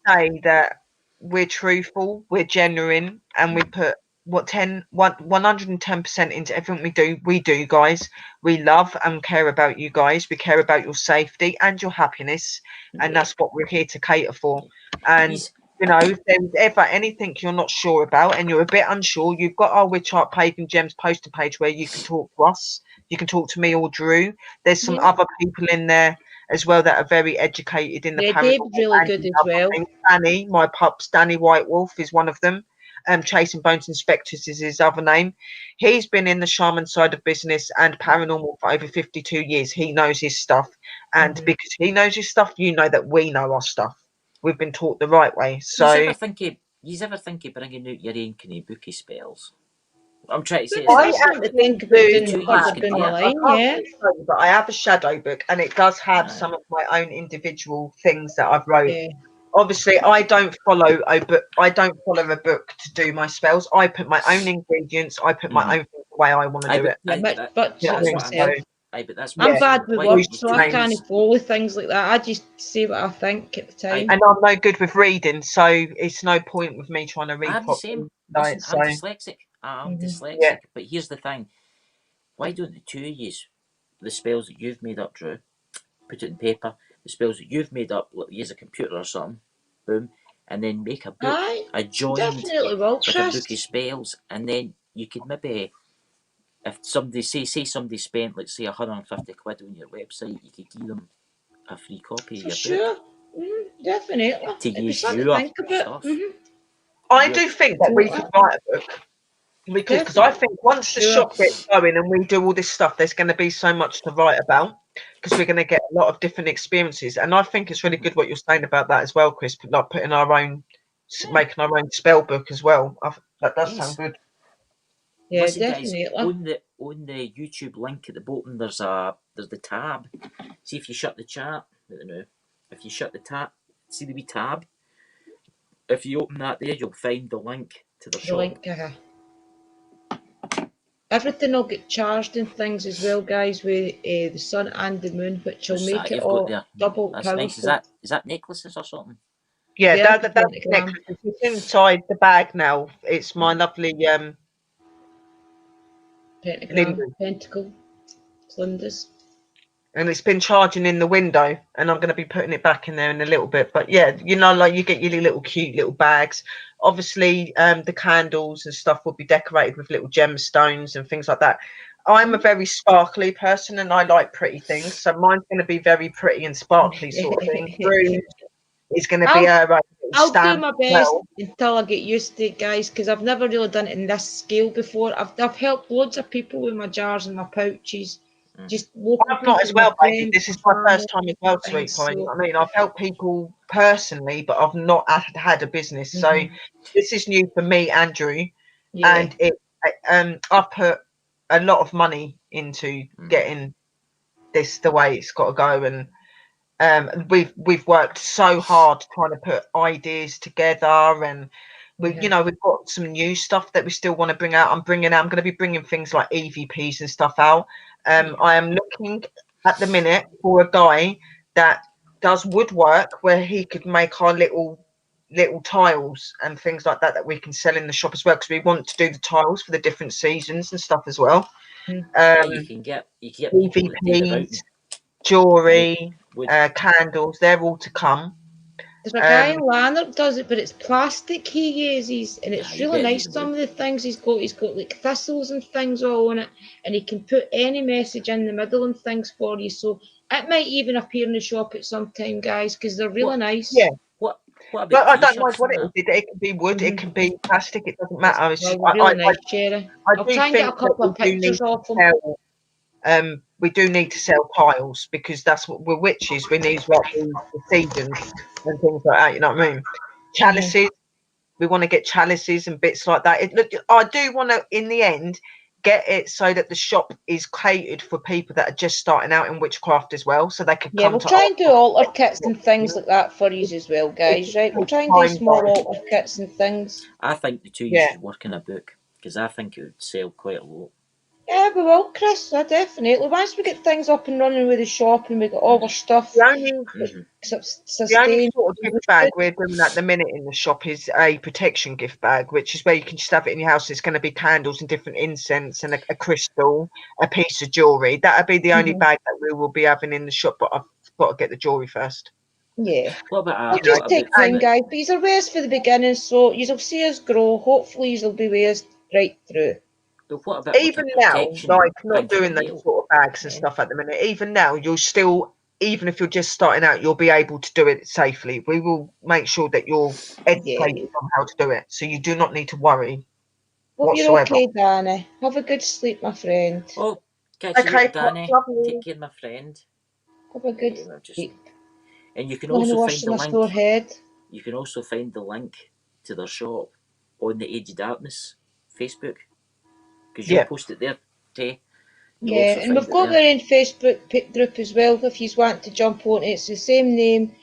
say that we're truthful, we're genuine, and we put 110% into everything we do, guys. We love and care about you guys. We care about your safety and your happiness, and that's what we're here to cater for. And if there's ever anything you're not sure about and you're a bit unsure, you've got our Witch Art Pagan Gems poster page where you can talk to us. You can talk to me or Drew. There's some other people in there as well that are very educated in the paranormal. Dave's really good as well. Danny, my pups, Danny White Wolf is one of them. Chasing Bones Inspectors is his other name. He's been in the shaman side of business and paranormal for over 52 years. He knows his stuff. And because he knows his stuff, you know that we know our stuff. We've been taught the right way. So You ever think of bringing out your own kind of bookie spells? I'm trying to say Maybe I that's something to actually think about do doing have- further down the I line, can't yeah. really show you, but I have a shadow book, and it does have Aye. some of my own individual things that I've wrote. Yeah. Obviously, I don't follow a book. I don't follow a book to do my spells. I put my own ingredients. I put my own things the way I want to do it. Yeah, but You know what I mean? myself. Aye, but that's I'm Yeah. bad with why words, don't you so I change- can't follow things like that. I just say what I think at the time. And I'm no good with reading, so it's no point with me trying to read I'm the properly. same. Like, Listen, I'm dyslexic. I'm Mhm. dyslexic. Yeah. But here's the thing. Why don't the two of you, the spells that you've made up, Drew, put it in paper, the spells that you've made up, use a computer or something, boom, and then make a book, Aye, a joined definitely will, with a book of Chris. spells, and then you could maybe, if somebody say somebody spent, let's say, 150 quid on your website, you could give them a free copy of For your sure. Definitely. to It'd be use something to your think about. stuff. I do think that we could write a book. Because I think once the Sure. shop gets going and we do all this stuff, there's going to be so much to write about because we're going to get a lot of different experiences. And I think it's really good what you're saying about that as well, Chris. Like putting our own, making our own spell book as well. That does sound good. Yeah, Listen, definitely. guys, on the YouTube link at the bottom, there's the tab. See if you shut the chat. I don't know. If you shut the tab, see the wee tab. If you open that there, you'll find the link to the The shop. link, everything will get charged in things as well, guys, with the sun and the moon, which will What's make that it you've got all there? double That's powerful. nice. Is that necklaces or something? Yeah, Yeah, that's pentagram. necklace. It's inside the bag now. It's my lovely Pentagram, Linden. pentacle, cylinders. And it's been charging in the window, and I'm going to be putting it back in there in a little bit. But yeah, you know, like you get your little cute little bags. Obviously, the candles and stuff will be decorated with little gemstones and things like that. I'm a very sparkly person, and I like pretty things, so mine's going to be very pretty and sparkly sort of thing. Drew is going to be a right I'll do stamp. my best until I get used to it, guys, because I've never really done it in this scale before. I've helped loads of people with my jars and my pouches. Just local I've not as people, well, my baby. friends, This is my my family, first time as well, sweet things, pie. so- I mean, I've helped people personally, but I've not had a business. So this is new for me, Andrew, Yeah. and I've put a lot of money into getting this the way it's got to go, and we've worked so hard trying to put ideas together, and we've got some new stuff that we still want to bring out. I'm going to be bringing things like EVPs and stuff out. I am looking at the minute for a guy that does woodwork where he could make our little tiles and things like that we can sell in the shop as well, because we want to do the tiles for the different seasons and stuff as well. You can get people that do the EVPs, routing. jewelry, Wood. candles, they're all to come. There's a guy in Lanark does it, but it's plastic he uses, and it's you really better nice. use Some wood. of the things he's got like thistles and things all on it, and he can put any message in the middle and things for you. So it might even appear in the shop at some time, guys, because they're really nice. Yeah. What about But I don't mind t-shirts what and it is. It could be wood, it can be plastic, it doesn't It's matter. It's just, really nice, Cherry. I'll do try and get a think couple of that we do need pictures to of them. sell, we do need to sell tiles, because that's what we're witches. We need like the seasons and things like that. You know what I mean? Chalices. We want to get chalices and bits like that. I do want to, in the end, get it so that the shop is catered for people that are just starting out in witchcraft as well, so they could Yeah, come we'll to try and do altar kits and things like that for you as well, guys. Right? We'll try and do small altar kits and things. I think the two of you should work in a book, because I think it would sell quite a lot. Yeah, we will, Chris. Definitely. Once we get things up and running with the shop and we got all our stuff The only sustained. sort of gift bag we're doing at the minute in the shop is a protection gift bag, which is where you can just have it in your house. It's going to be candles and different incense and a crystal, a piece of jewellery. That'll be the only bag that we will be having in the shop, but I've got to get the jewellery first. Yeah. What about I'll just take time, guys. But you're with us for the beginning, so you'll see us grow. Hopefully, you'll be with us right through. But what about even now, like not doing those nail? sort of bags and stuff at the minute, even now, you'll still even if you're just starting out, you'll be able to do it safely. We will make sure that you're educated on how to do it, so you do not need to worry Hope you're whatsoever. okay, Danny. Have a good sleep, my friend. Oh, catch you Okay, later, Danny. lovely. Take care, my friend. Have a good Just, sleep. and you can Nothing also worse find than the a link. sore head. You can also find the link to their shop on the Age of Darkness Facebook, because you'll post it there, Tay. Yeah, and we've got our own Facebook group as well. If you want to jump on it, it's the same name,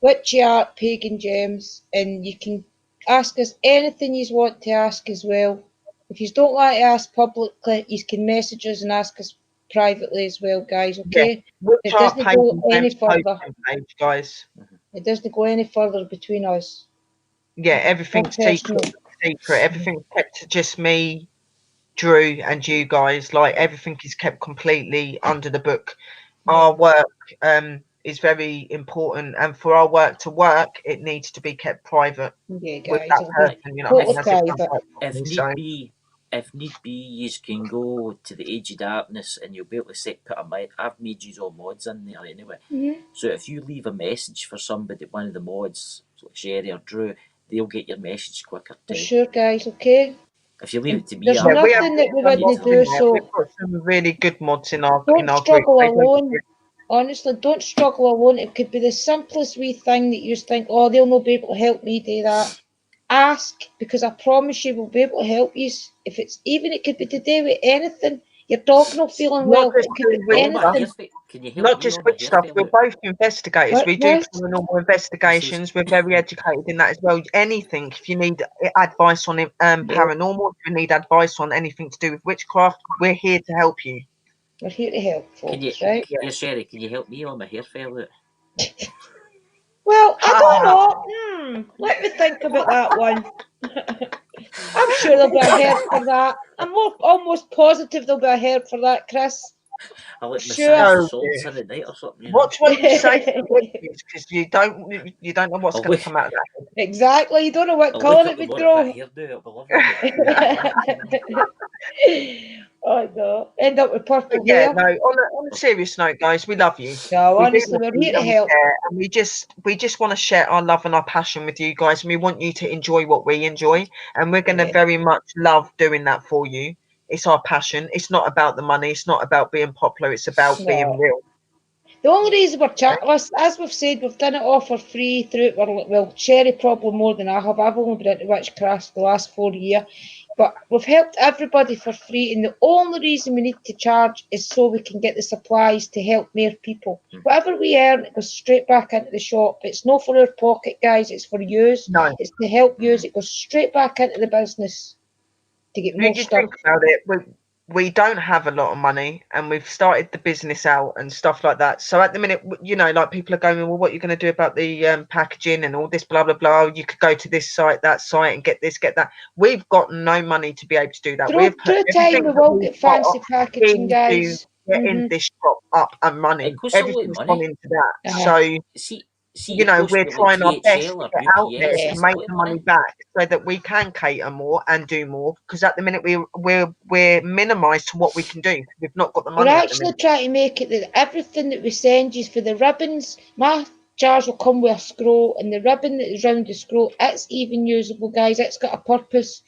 Witchy Art Pagan Gems, and you can ask us anything you want to ask as well. If you don't like to ask publicly, you can message us and ask us privately as well, guys. Okay? It doesn't go any further. Page, guys. It doesn't go any further between us. Yeah, everything's secret. Everything's kept to just me, Drew, and you guys. Like everything is kept completely under the book. Our work is very important, and for our work to work, it needs to be kept private with that person. You know, if need be, you can go to the Age of Darkness and you'll be able to I've made you all mods in there anyway. So if you leave a message for somebody, one of the mods, like Sherry or Drew, they'll get your message quicker too. For sure, guys. Okay. If you leave it to me, there's nothing that we wouldn't do. So we've got some really good mods in our don't struggle group. alone. Honestly, don't struggle alone. It could be the simplest wee thing that you just think, oh, they'll not be able to help me do that. Ask, because I promise you we'll be able to help you. If it's even, it could be to do with anything. Your dog not feeling well. It could be anything. Not just witch stuff. We're both investigators. We do paranormal investigations. We're very educated in that as well. Anything, if you need advice on paranormal, if you need advice on anything to do with witchcraft, we're here to help you. We're here to help, folks, right? Yeah, Sherry, can you help me on my hair fell out? Well, I don't know. Let me think about that one. I'm sure there'll be a hair for that. I'm almost positive there'll be a hair for that, Chris. I'll let massage the salts in at night or something. Watch what you say, because you don't know what's going to come out of that. Exactly, you don't know what colour it would grow. Oh no, end up with purple hair. No. On a serious note, guys, we love you. No, honestly, we're here to help. And we just want to share our love and our passion with you guys, and we want you to enjoy what we enjoy, and we're going to very much love doing that for you. It's our passion. It's not about the money. It's not about being popular. It's about being real. The only reason we're chatting, as we've said, we've done it all for free through it. Well, Sherry probably more than I have. I've only been into witchcraft the last 4 years. But we've helped everybody for free, and the only reason we need to charge is so we can get the supplies to help more people. Whatever we earn, it goes straight back into the shop. It's not for our pocket, guys. It's for yous. No. It's to help yous. It goes straight back into the business to get more stuff. Think about it. We don't have a lot of money, and we've started the business out and stuff like that. So at the minute, like people are going, well, what are you going to do about the packaging and all this blah blah blah? You could go to this site, that site, and get this, get that. We've got no money to be able to do that. Through time, we will get fancy packaging, guys. Getting this shop up and running. Everything's gone into that. So we're trying our best to get out there to make the money back so that we can cater more and do more, because at the minute we're minimised to what we can do. We've not got the money. We're actually trying to make it that everything that we send you for the ribbons, my jars will come with a scroll, and the ribbon that is round the scroll, it's even usable, guys. It's got a purpose.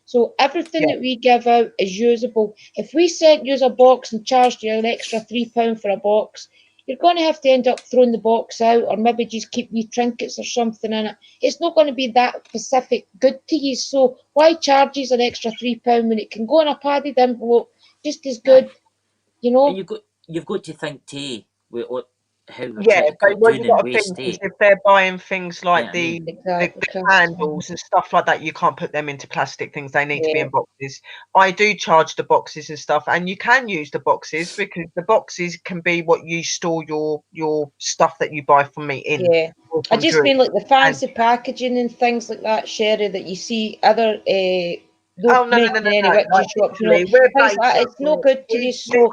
So everything that we give out is usable. If we sent you a box and charged you an extra £3 for a box, you're going to have to end up throwing the box out, or maybe just keep wee trinkets or something in it. It's not going to be that specific good to you. So why charge you an extra £3 when it can go in a padded envelope just as good, And you've got to think too how you've got to think, because if they're buying things like the candles and stuff like that, you can't put them into plastic things. They need to be in boxes. I do charge the boxes and stuff, and you can use the boxes, because the boxes can be what you store your stuff that you buy from me in. Yeah, I just mean like the fancy packaging and things like that, Sherry, that you see other no. It's no good to you. So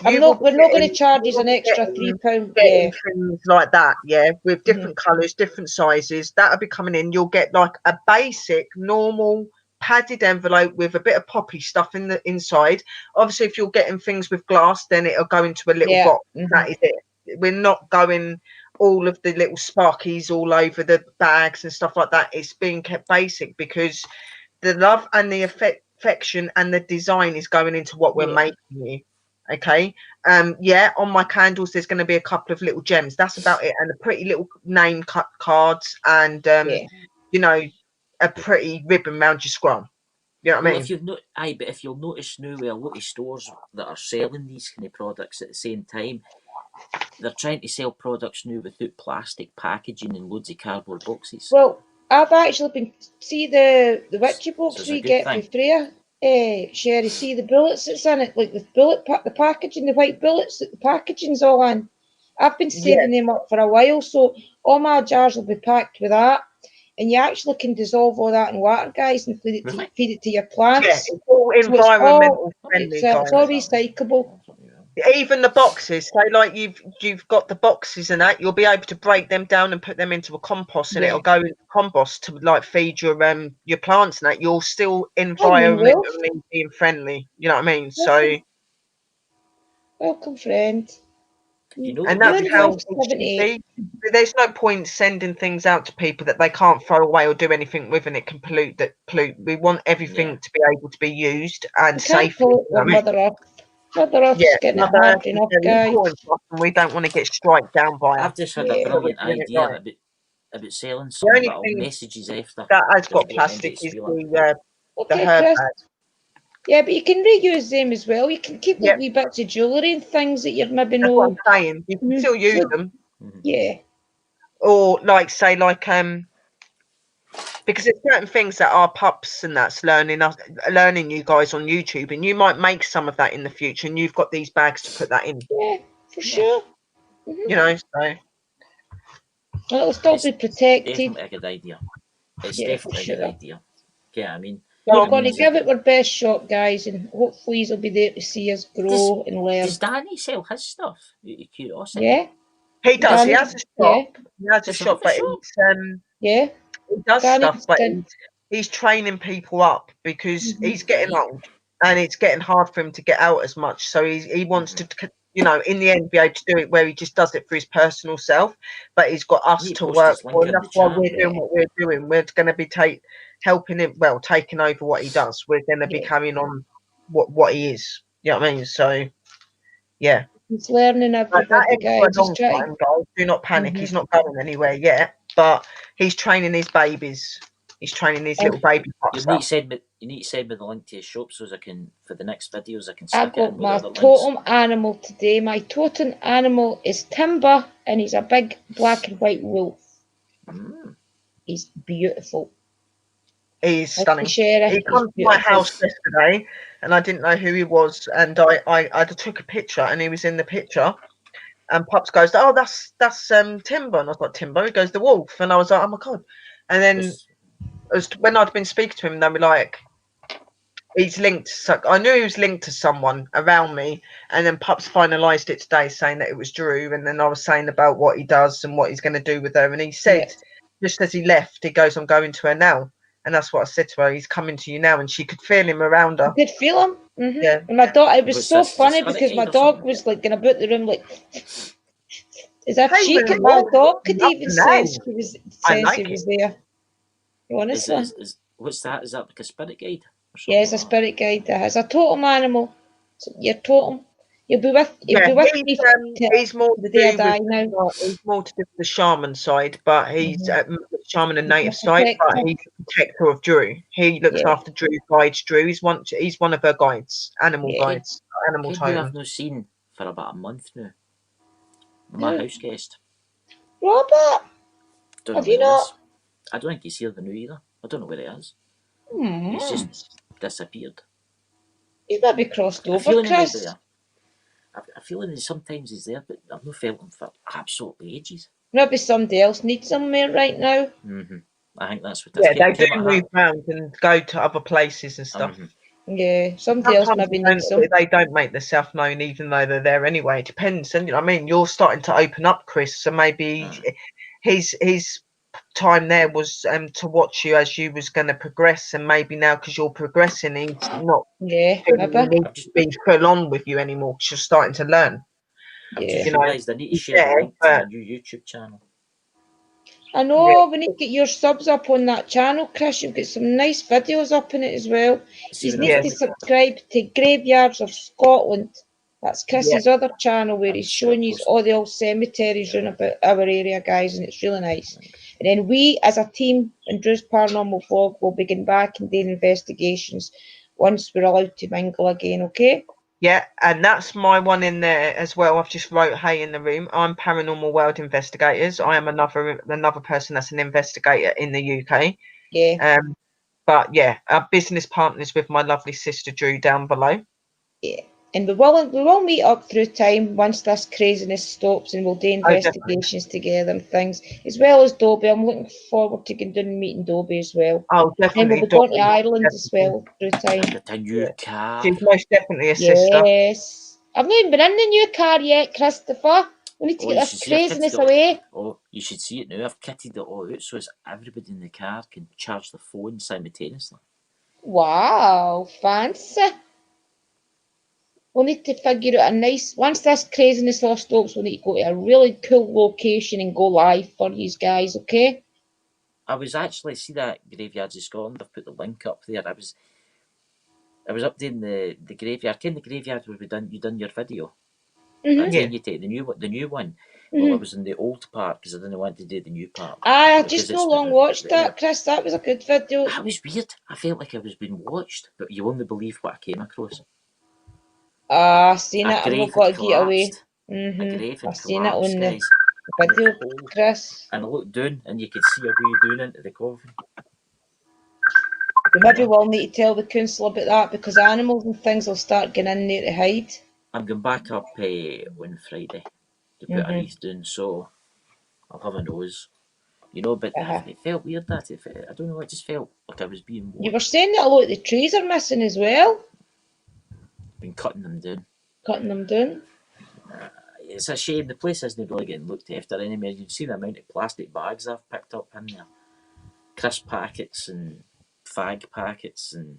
we're not going to charge you an extra £3. Things like that, with different colours, different sizes. That'll be coming in. You'll get like a basic, normal padded envelope with a bit of poppy stuff in the inside. Obviously, if you're getting things with glass, then it'll go into a little box. That is it. we're not going all of the little sparkies all over the bags and stuff like that. It's being kept basic because the love and the affection and the design is going into what we're making you. Okay. Yeah, on my candles there's going to be a couple of little gems. That's about it. And a pretty little name cut cards and you know, a pretty ribbon round your scrum. You know what I mean? If you've but if you'll notice now with a lot of stores that are selling these kind of products at the same time, they're trying to sell products now without plastic packaging and loads of cardboard boxes. Well, I've actually been see the witchy box we get for Freya. Sherry, see the bullets that's in it, like the the packaging, the white bullets that the packaging's all in. I've been saving them up for a while, so all my jars will be packed with that. And you actually can dissolve all that in water, guys, and feed it to your plants. Yeah, it's all environmental friendly. It's all recyclable. Even the boxes, so like you've got the boxes and that, you'll be able to break them down and put them into a compost, and it'll go into compost to like feed your plants and that. You're still environmentally being friendly. You know what I mean? So welcome, friend. And that's how it should be. There's no point sending things out to people that they can't throw away or do anything with, and it can pollute. We want everything to be able to be used and safely. Mother Earth's getting it hard enough, guys. And we don't want to get struck down by it. I've just had a brilliant idea about selling something that'll messages after. That has got plastic is the herb bag. Yeah, but you can reuse them as well. You can keep like wee bits of jewellery and things that you're maybe That's what I'm saying. You can still use them. Yeah. Or because there's certain things that our pups and that's learning you guys on YouTube, and you might make some of that in the future, and you've got these bags to put that in. Yeah, for sure. You know, so it'll still be protected. Definitely a good idea. It's definitely a good idea. Yeah, I mean, we're going to give it our best shot, guys, and hopefully he'll be there to see us grow and learn. Does Danny sell his stuff? Curiosity. Yeah, he does. He has a shop. He has a shop, but it's he does stuff, but he's training people up because he's getting old and it's getting hard for him to get out as much. So he wants to, you know, in the end, be able to do it where he just does it for his personal self. But he's got us to work for, and that's why we're doing what we're doing. We're going to be helping him, taking over what he does. We're going to be carrying on what he is. You know what I mean? So, yeah. He's learning everybody, guys. Do not panic. He's not going anywhere yet, but he's training his babies. He's training these little baby pups. You need to send me the link to his shop so I can, for the next videos, I can stick I've got my totem animal today. My totem animal is Timber, and he's a big black and white wolf. He's beautiful. He's stunning. He came to my house yesterday, and I didn't know who he was, and I took a picture, and he was in the picture. And Pups goes, "Oh, that's Timber," and I was like, "Timber?" He goes, "The wolf," and I was like, "Oh my god!" And then when I'd been speaking to him, they were like, "He's linked." So I knew he was linked to someone around me, and then Pups finalised it today, saying that it was Drew, and then I was saying about what he does and what he's going to do with her, and he said, just as he left, he goes, "I'm going to her now." And that's what I said to her. He's coming to you now, and she could feel him around her. I could feel him. Yeah. And my dog, it was so funny because my dog was like going about the room, like as if she could. My dog could even sense he was there. Honestly. What's that? Is that like a spirit guide? Yeah, it's a spirit guide. It's a totem animal. So your totem. He'll be with me. He's more to do with the shaman side, but he's shaman and native side. But he's a protector of Drew. He looks after Drew, guides Drew. He's one of her guides, animal guides, animal totem. I've not seen for about a month now. My house guest. Robert, have you not? I don't think he's here the new either. I don't know where he is. He's just disappeared. He's maybe crossed over, Chris. I feel like sometimes he's there, but I've not felt him for absolutely ages. Maybe somebody else needs him there right now. I think that's what. Yeah, they do move around and go to other places and stuff. Yeah, somebody else maybe needs them. They don't make themselves known, even though they're there anyway. It depends, and I mean, you're starting to open up, Chris. So maybe his time there was to watch you as you was going to progress, and maybe now because you're progressing, he's not maybe be full on with you anymore because you're starting to learn. I've Yeah. just realised I need to share Yeah, the link to my but- new YouTube channel. I know, we need to get your subs up on that channel, Chris. You've got some nice videos up in it as well. See, You when I need was to on the- subscribe to Graveyards of Scotland. That's Chris's other channel where I'm he's just showing gonna you post- all the old cemeteries round about our area, guys, and it's really nice. And then we, as a team, in Drew's Paranormal Vlog, will begin back and doing investigations once we're allowed to mingle again, okay? Yeah, and that's my one in there as well. I've just wrote, hey, in the room. I'm Paranormal World Investigators. I am another person that's an investigator in the UK. Yeah. But yeah, our business partners with my lovely sister Drew down below. Yeah. And we will meet up through time once this craziness stops, and we'll do investigations together and things, as well as Dobby. I'm looking forward to going down and meeting Dobby as well. Oh, And definitely. we'll be going to Dobby, Ireland as definitely. well through time. I got a new car. She's most definitely a sister. Yes. I've not even been in the new car yet, Christopher. We need to Oh, get you this should see I've craziness kitted it all. away. Oh, you should see it now. I've kitted it all out so as everybody in the car can charge their phone simultaneously. Wow, fancy. We'll need to figure out a nice, once this craziness all stops, we'll need to go to a really cool location and go live for you guys, okay? I was actually, see that Graveyards of Scotland, I've put the link up there. I was up there in the graveyard. Ken the graveyard where you done your video. Mm-hmm. I taken you to the new one. Well, I was in the old part because I didn't want to do the new part. I because just no long watched that, Chris. That was a good video. That was weird. I felt like I was being watched, but you won't believe what I came across. Seen A it. I'm grave not got had to get away. collapsed. A grave had I've seen it collapsed, on guys. the video, Hole. Chris. And I looked down and you could see a wee down into the coffin. Maybe we'll need to tell the council about that because animals and things will start getting in there to hide. I'm going back up on Friday to put a wreath down, so I'll have a nose. You know, but it felt weird that I don't know, it just felt like I was being watched. You were saying that a lot of the trees are missing as well. Been cutting them down. Cutting them down. It's a shame the place isn't really getting looked after anymore. You see the amount of plastic bags I've picked up in there, crisp packets and fag packets, and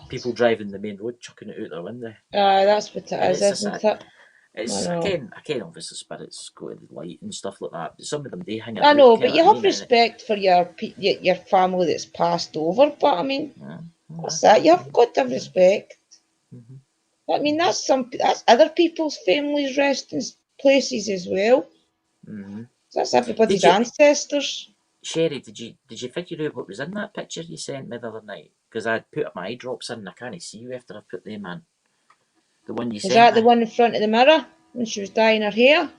people driving the main road chucking it out their window. That's what it And is, isn't it? I can obviously spirits go to the light and stuff like that, but some of them they hang I about, know, but what you I have mean? respect for your family that's passed over. But I mean, what's that? You have got to have respect. I mean, that's other people's families' resting places as well. That's everybody's ancestors. Sherry, did you figure out what was in that picture you sent me the other night? Because I'd put my eye drops in and I can't see you after I put them in. The one you sent Was that me? the one in front of the mirror when she was dyeing her hair?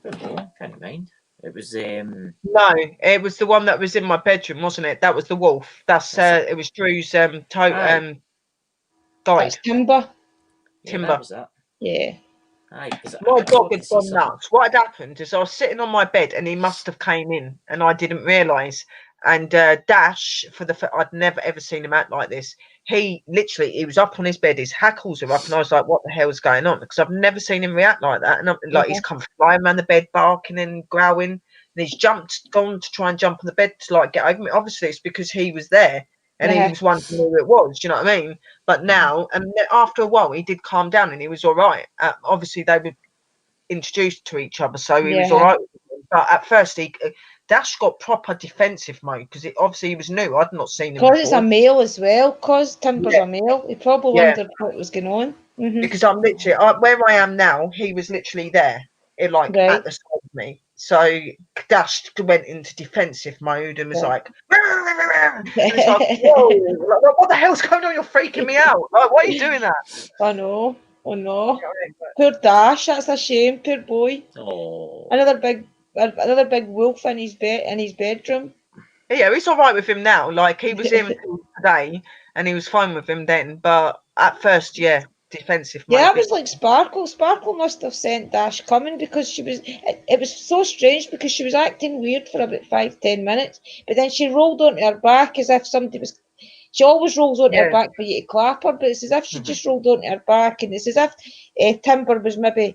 No, can't mind. It was No, it was the one that was in my bedroom, wasn't it? That was the wolf. It was Drew's died. That's Timber. Yeah, Timber. that was that. Yeah. Aye, My dog had gone something. nuts. What had happened is I was sitting on my bed and he must have came in and I didn't realise. And Dash, I'd never ever seen him act like this. He was up on his bed, his hackles are up, and I was like, "What the hell's going on?" Because I've never seen him react like that. And he's come flying around the bed, barking and growling, and he's gone to try and jump on the bed to like get over me. Obviously, it's because he was there. And he was wondering who it was, do you know what I mean? But now, and after a while, he did calm down and he was all right. Obviously, they were introduced to each other, so he was all right. But at first, Dash got proper defensive mode because obviously he was new. I'd not seen him before. Because it's a male as well, because Timber's a male. He probably wondered what was going on. Because I'm literally, where I am now, he was literally there, at the side of me. So Dash went into defensive mode and was like, and it's like, whoa, what the hell's going on? You're freaking me out. Like, why are you doing that? I know. Oh no. Poor Dash, that's a shame, poor boy. Oh. Another big wolf in his bedroom. Yeah, he's all right with him now. Like, he was here until today and he was fine with him then. But at first, defensive mode. Yeah, that was like Sparkle. Sparkle must have sent Dash coming because it was so strange because she was acting weird for about 5-10 minutes, but then she rolled onto her back as if somebody was. She always rolls onto her back for you to clap her, but it's as if she just rolled onto her back, and it's as if Timber was maybe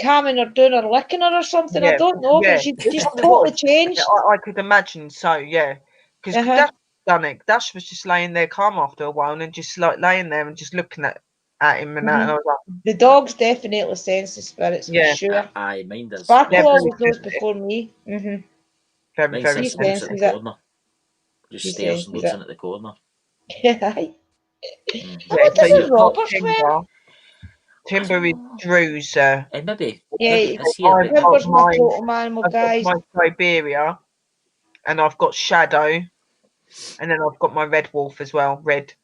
calming her down or licking her or something. I don't know, but she just totally changed. I could imagine so, because Dash done it. Dash was just laying there calm after a while and just like laying there and just looking at at him and that, and I was like, The dogs definitely sense the spirits for Yeah. sure. Aye, mine does. Sparkle Yeah, always very knows sensitive. before me. very, Mine very sits and looks at the senses it. corner. Just She stares and senses looks it. in at the corner. Aye. Mhm. I Yeah, wonder so where you've got Robert's went. Timber is Drew's. And maybe Yeah, is he a I've bit? got Timber's my mine. totem animal, I've got guys. my Siberia, and I've got Shadow, and then I've got my Red Wolf as well, Red.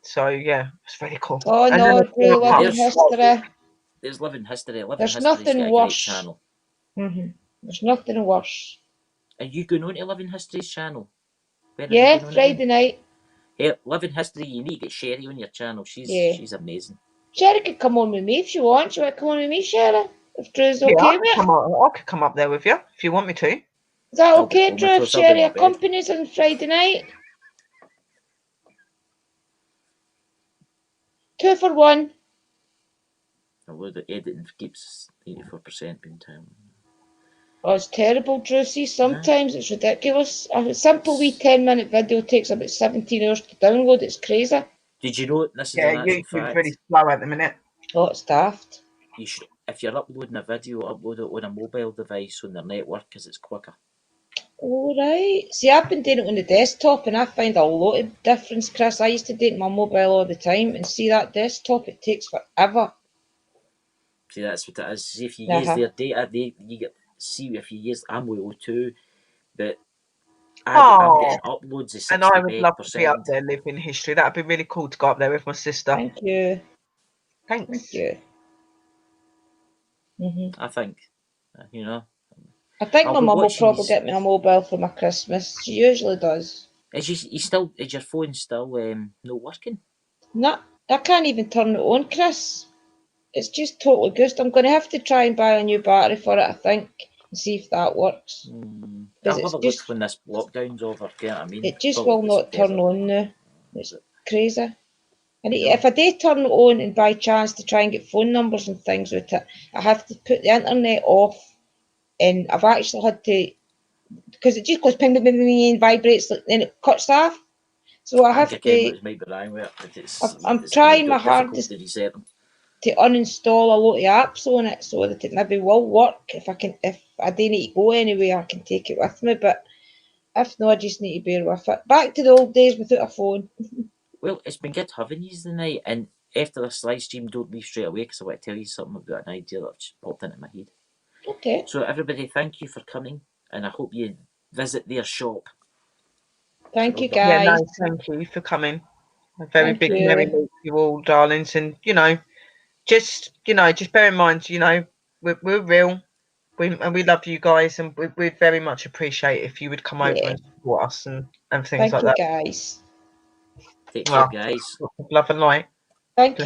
So yeah, it's really cool. Oh And no, then I've Drew, got- living history. There's Living History. Living There's History's nothing got a great worse. channel. There's nothing worse. Are you going on to Living History's channel? Where are Yeah, you going on Friday again? night. Hey, Living History, you need to get Sherry on your channel. Yeah. She's amazing. Sherry could come on with me if she wants. You want to come on with me, Sherry? If Drew's Yeah, okay I with it. I could come up there with you if you want me to. Is that I'll be okay, Drew, if comatose, I'll be Sherry in my bed. accompanies on Friday night? 2 for 1. Although the editing keeps 84% being time. Oh, it's terrible, Drew. See, sometimes it's ridiculous. A simple wee 10-minute video takes about 17 hours to download. It's crazy. Did you know this is Yeah, an actual YouTube's fact? really slow at the minute. Oh, it's daft. You should, if you're uploading a video, upload it on a mobile device on their network because it's quicker. All right. See, I've been doing it on the desktop and I find a lot of difference, Chris. I used to do it on my mobile all the time and see that desktop, it takes forever. See, that's what it is. See, if you use their data, you get see if you use I'm with O2, but I'm getting uploads of 60 And I would meg love per to be up second. there living history. That'd be really cool to go up there with my sister. Thank you. Thanks. Thank you. I think, you know. I think I'll my be mum will watching probably these- get me a mobile for my Christmas. She usually does. Is your phone still not working? No, I can't even turn it on, Chris. It's just totally goosed. I'm going to have to try and buy a new battery for it, I think, and see if that works. I'll Because have a look when this lockdown's over. You know what I mean? it just Probably will be not turn September. on now. It's crazy. And You know. if I do turn it on and by chance to try and get phone numbers and things with it, I have to put the internet off. And I've actually had to, because it just goes ping, ping, ping, ping, and vibrates, then it cuts off. So I have Your to, cameras might be wrong with it, but I'm it's trying my difficult hardest to reset them. to uninstall a lot of apps on it so that it maybe will work. If I do need to go anywhere, I can take it with me. But if not, I just need to bear with it. Back to the old days without a phone. Well, it's been good having you tonight, and after this live stream, don't leave straight away because I want to tell you something about an idea that just popped into my head. Okay. So everybody, thank you for coming, and I hope you visit their shop. Thank you, Yeah, guys. no, thank you for coming. A very Thank big you. merry meet to you all, darlings. And just bear in mind, we're real. We love you guys, and we'd very much appreciate if you would come over Yeah. and support us and things Thank like you, that. guys. Take care, guys. Love and light. Thank you.